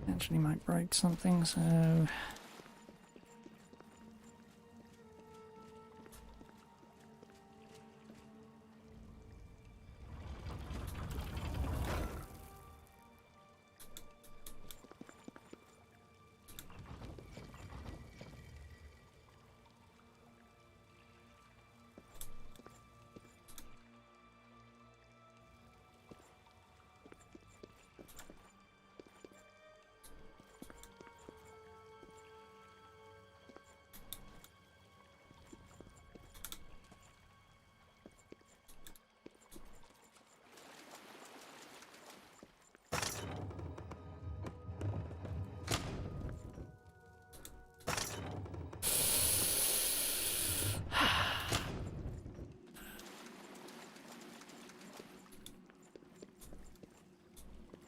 Actually might break something, so...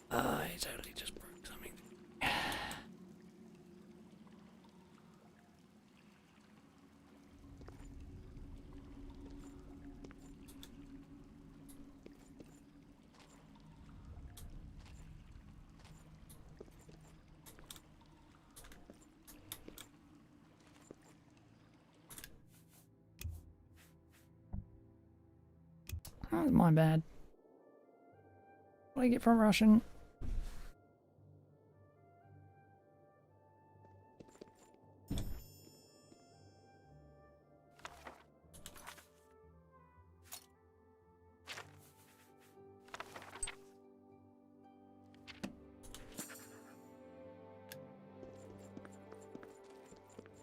I totally just broke something. That was my bad. What do I get from Russian?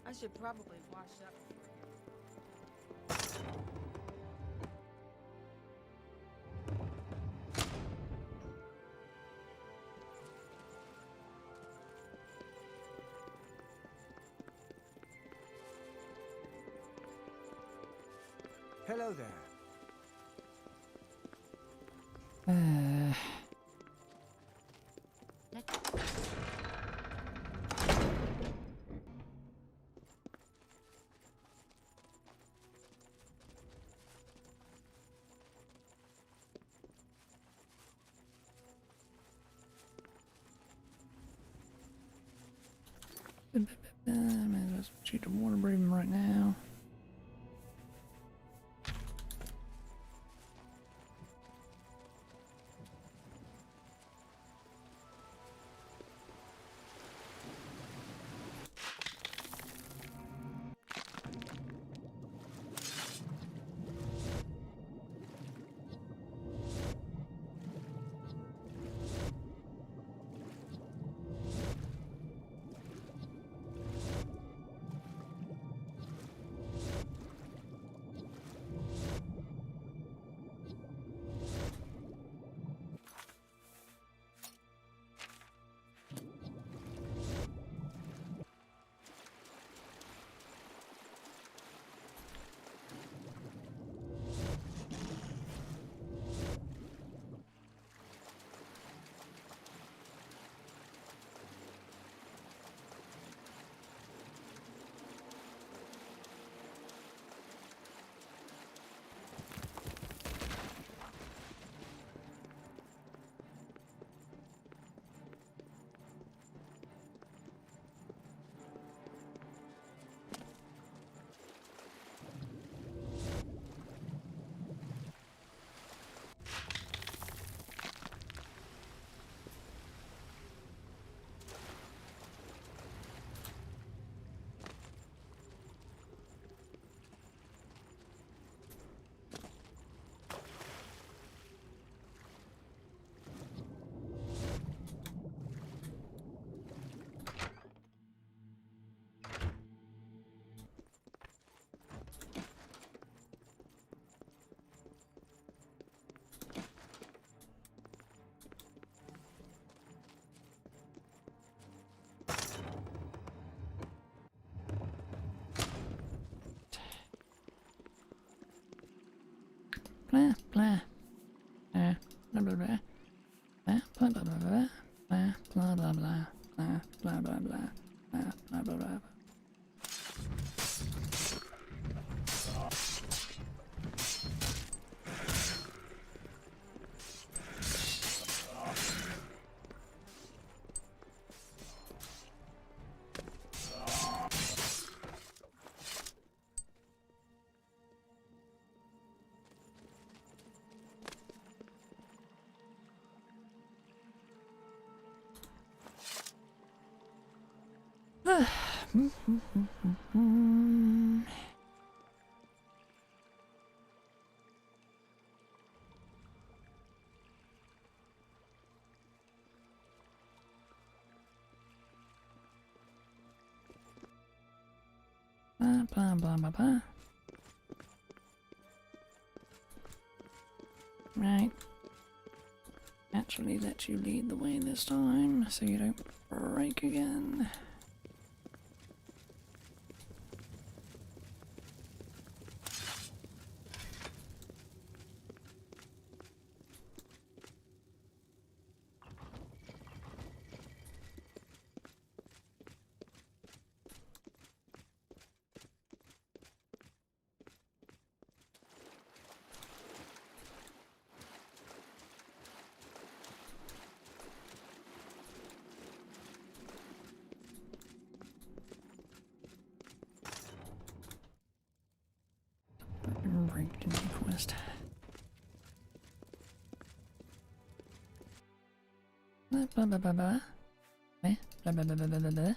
I should probably wash up. Hello there. Let's shoot the water breathing right now. Blah blah. Blah blah blah. Blah blah blah blah. Blah blah blah blah. Blah blah blah blah. Blah blah blah blah. Blah, blah, blah, blah, blah. Right. Actually, let you lead the way this time so you don't break again. Break into quest. Blah blah blah blah blah. Blah blah blah blah blah blah blah.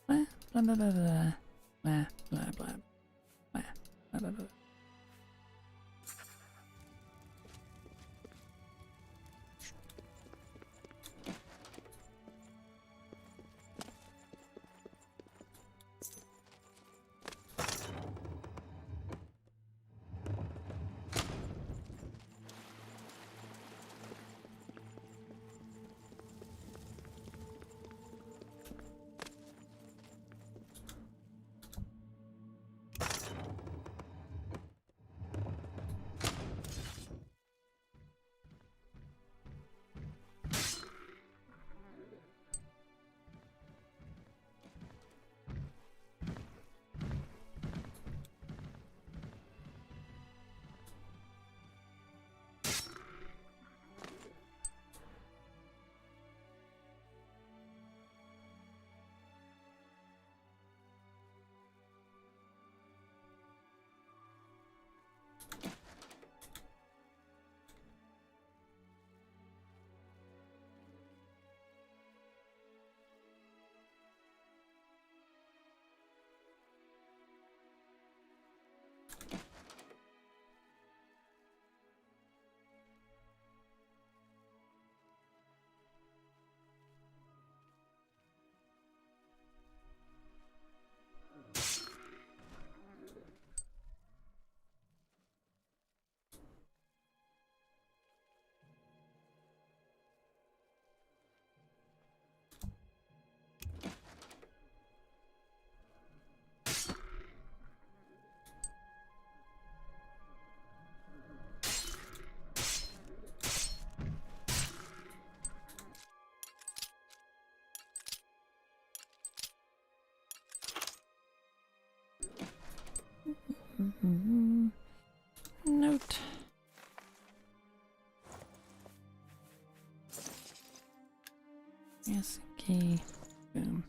Blah blah blah blah blah. Blah blah blah. Blah blah blah blah. Note. Yes, key. Boom.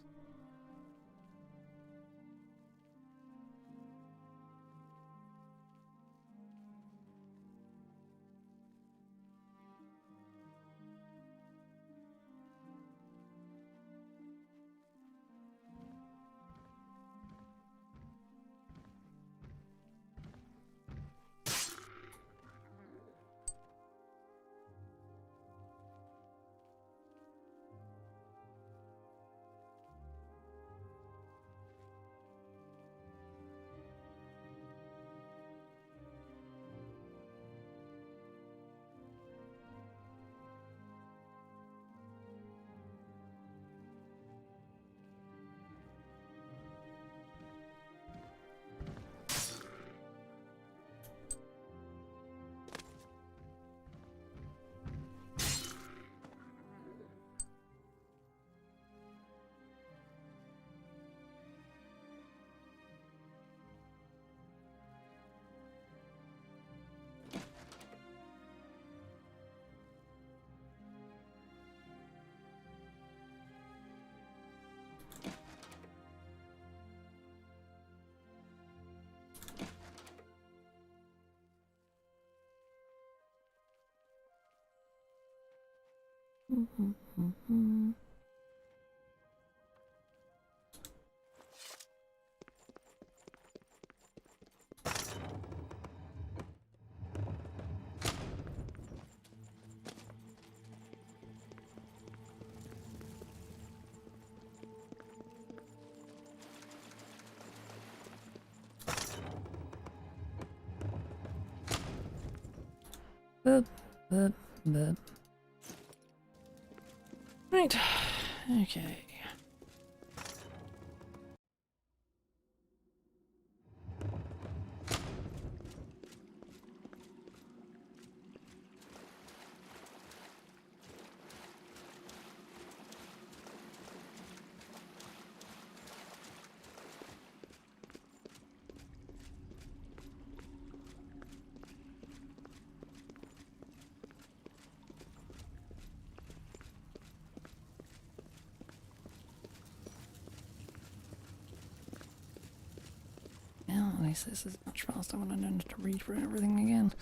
Boop, boop, boop. Right. Okay. Well, at least this is much faster when I don't have to read through everything again.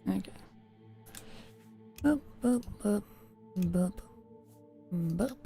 Okay. Boop, boop, boop, boop, boop.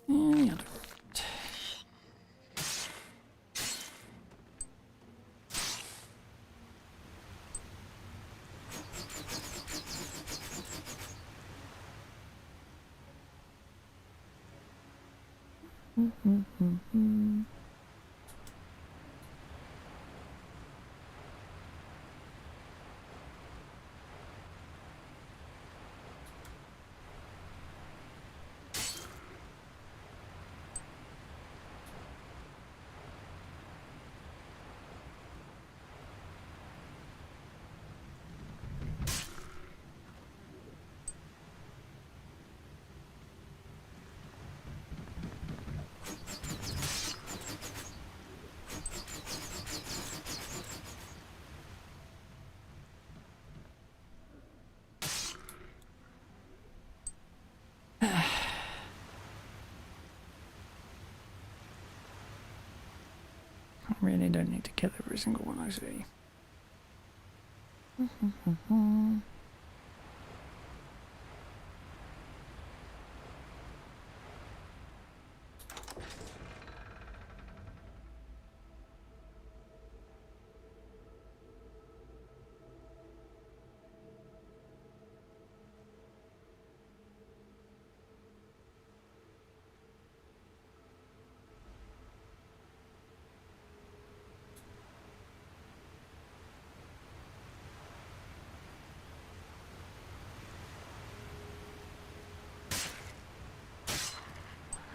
And the other route. really don't need to kill every single one I see.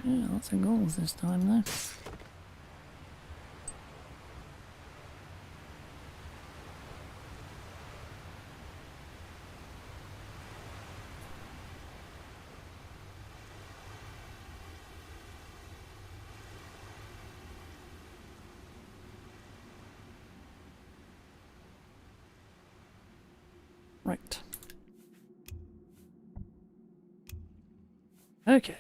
Yeah, lots of goals this time though. Right. Okay.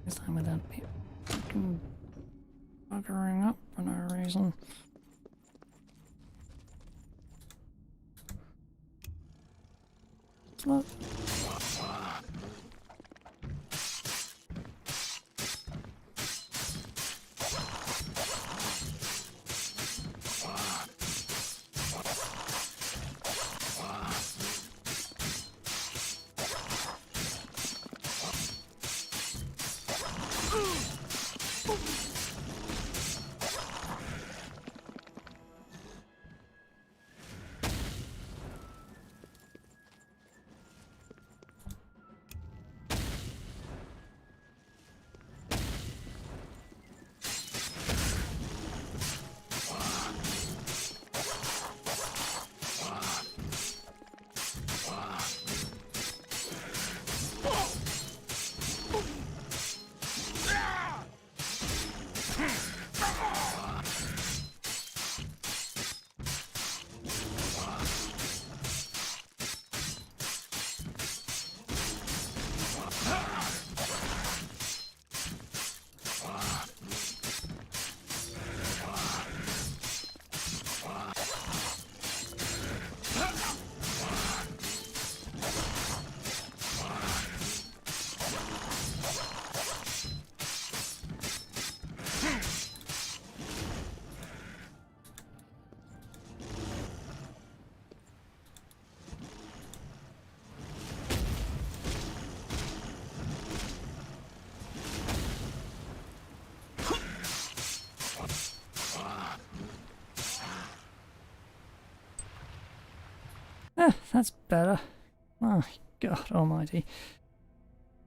This time without me fucking buggering up for no reason. What? That's better. My God almighty.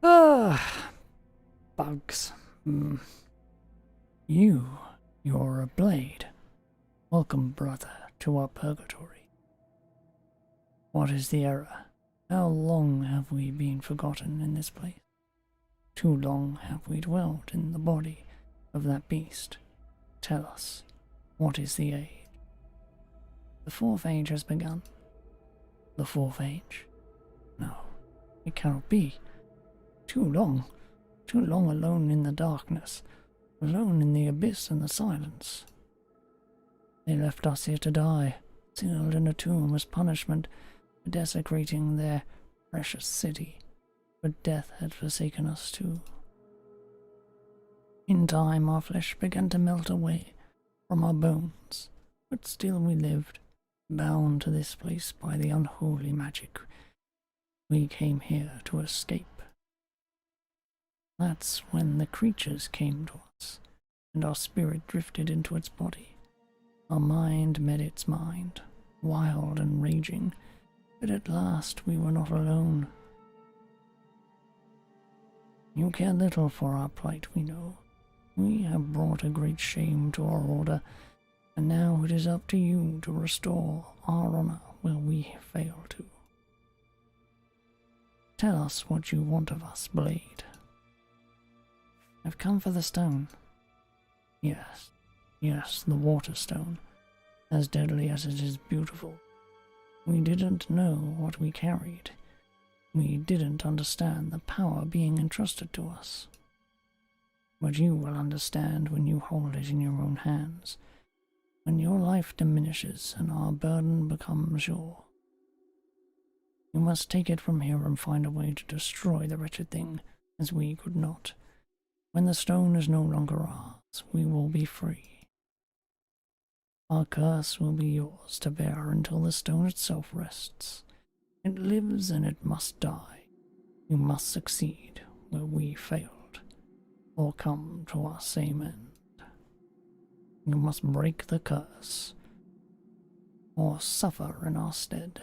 Ah, bugs. You're a blade. Welcome, brother, to our purgatory. What is the error? How long have we been forgotten in this place? Too long have we dwelt in the body of that beast. Tell us, what is the age? The fourth age has begun. The fourth age? No, it cannot be. Too long alone in the darkness, alone in the abyss and the silence. They left us here to die, sealed in a tomb as punishment for desecrating their precious city, but death had forsaken us too. In time our flesh began to melt away from our bones, but still we lived, bound to this place by the unholy magic. We came here to escape. That's when the creatures came to us, and our spirit drifted into its body. Our mind met its mind, wild and raging, but at last we were not alone. You care little for our plight, we know. We have brought a great shame to our order, and now it is up to you to restore our honor where we fail to. Tell us what you want of us, Blade. I've come for the stone. Yes, the water stone, as deadly as it is beautiful. We didn't know what we carried. We didn't understand the power being entrusted to us. but you will understand when you hold it in your own hands. When your life diminishes and our burden becomes yours. You must take it from here and find a way to destroy the wretched thing, as we could not. When the stone is no longer ours, we will be free. Our curse will be yours to bear until the stone itself rests. It lives and it must die. You must succeed where we failed, or come to our same end. You must break the curse, or suffer in our stead,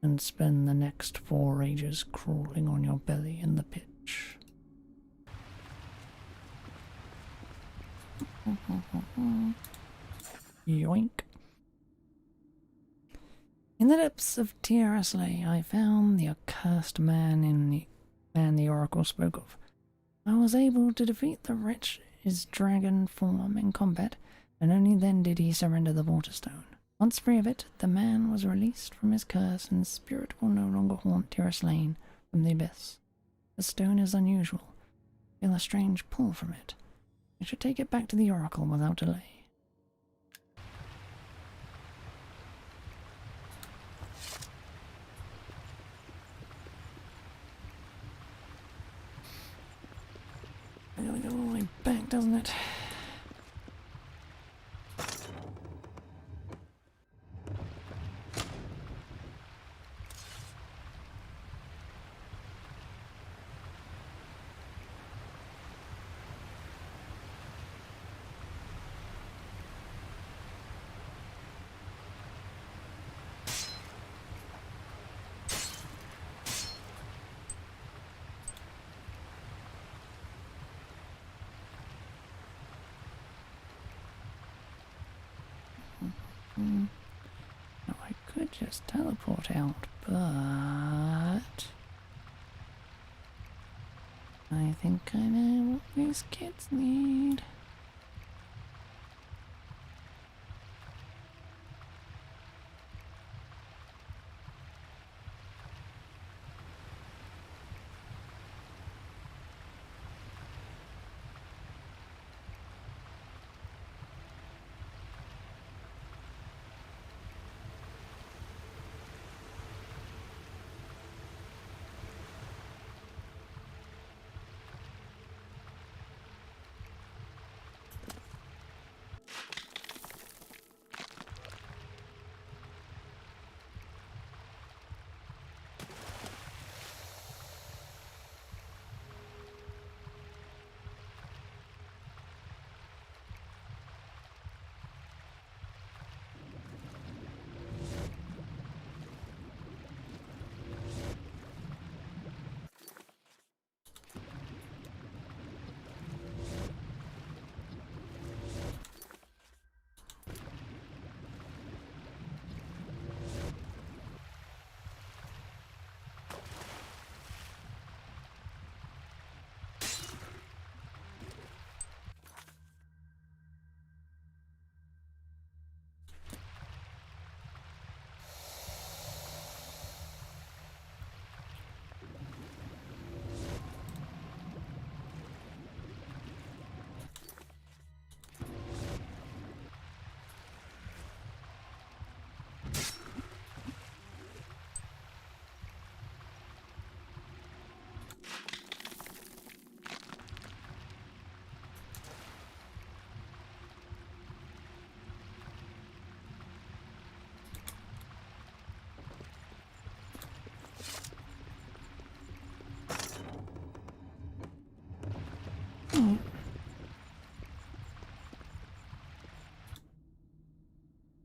and spend the next 4 ages crawling on your belly in the pitch. Yoink. In the depths of Tierrasley, I found the accursed man the oracle spoke of. I was able to defeat the wretch, his dragon form, in combat, and only then did he surrender the Waterstone. Once free of it, the man was released from his curse, and his spirit will no longer haunt Tierrasley from the abyss. The stone is unusual. I feel a strange pull from it. I should take it back to the oracle without delay. I gotta go all the way back, doesn't it? Now I could just teleport out, but I think I know what these kids need.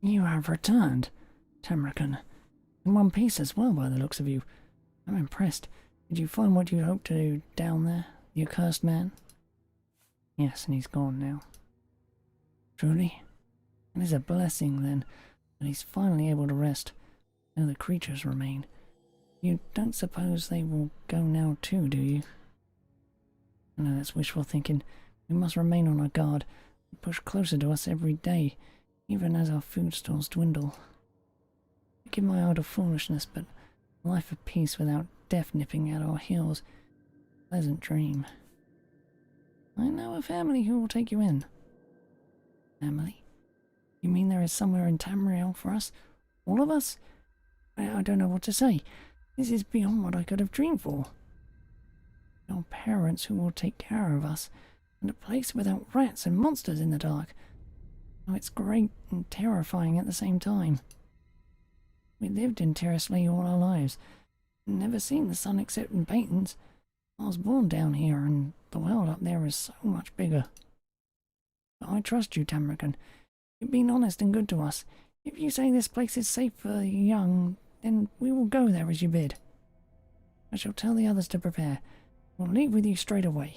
You have returned, Tamrakan. In one piece as well, by the looks of you. I'm impressed. Did you find what you hoped to do down there? The accursed man? Yes, and he's gone now. Truly? It is a blessing, then, that he's finally able to rest. Now the creatures remain. You don't suppose they will go now too, do you? I know that's wishful thinking. We must remain on our guard and push closer to us every day, even as our food stores dwindle. Forgive my idle foolishness, but a life of peace without death nipping at our heels, pleasant dream. I know a family who will take you in. Family? You mean there is somewhere in Tamriel for us? All of us? I don't know what to say. This is beyond what I could have dreamed for. Your parents who will take care of us, and a place without rats and monsters in the dark. Oh, it's great and terrifying at the same time. We lived in Terrasley all our lives, never seen the sun except in paintings. I was born down here, and the world up there is so much bigger. But I trust you, Tamrican. You've been honest and good to us. If you say this place is safe for the young, then we will go there as you bid. I shall tell the others to prepare. We'll leave with you straight away.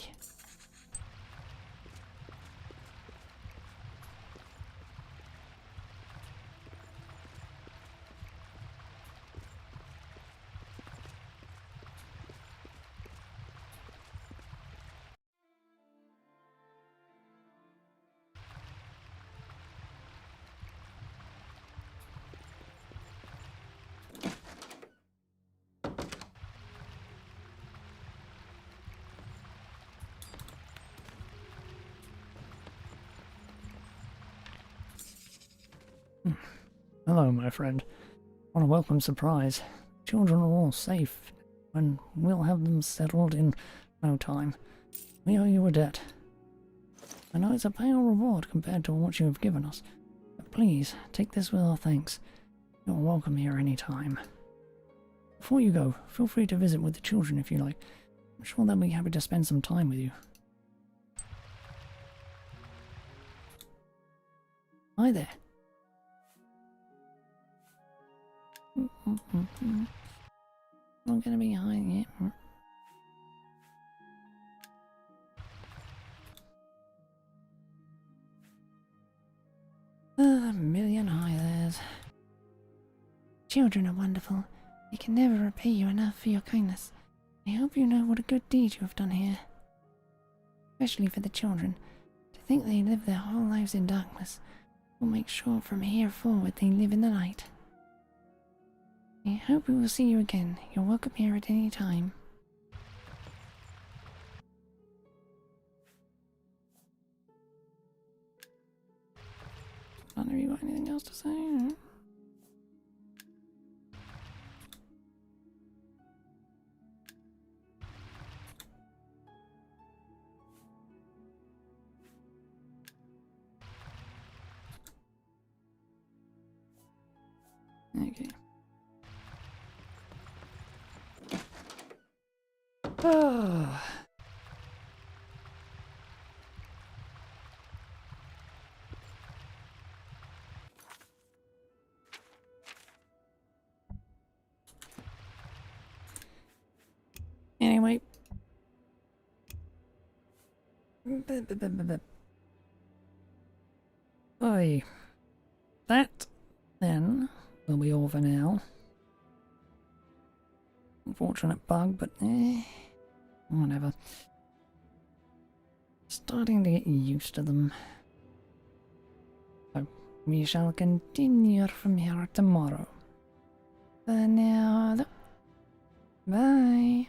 Hello, my friend. What a welcome surprise. Children are all safe, and we'll have them settled in no time. We owe you a debt. I know it's a pale reward compared to what you have given us, but please, take this with our thanks. You're welcome here any time. Before you go, feel free to visit with the children if you like. I'm sure they'll be happy to spend some time with you. Hi there. Not gonna be hiding it. A million hi there's. Children are wonderful. They can never repay you enough for your kindness. I hope you know what a good deed you have done here. Especially for the children. To think they live their whole lives in darkness. We'll make sure from here forward they live in the light. I hope we will see you again. You're welcome here at any time. I don't know if you got anything else to say. Okay. Oh. Anyway. Oi. That, then, will be all for now. Unfortunate bug, but whatever. Starting to get used to them. So, we shall continue from here tomorrow. For now, bye.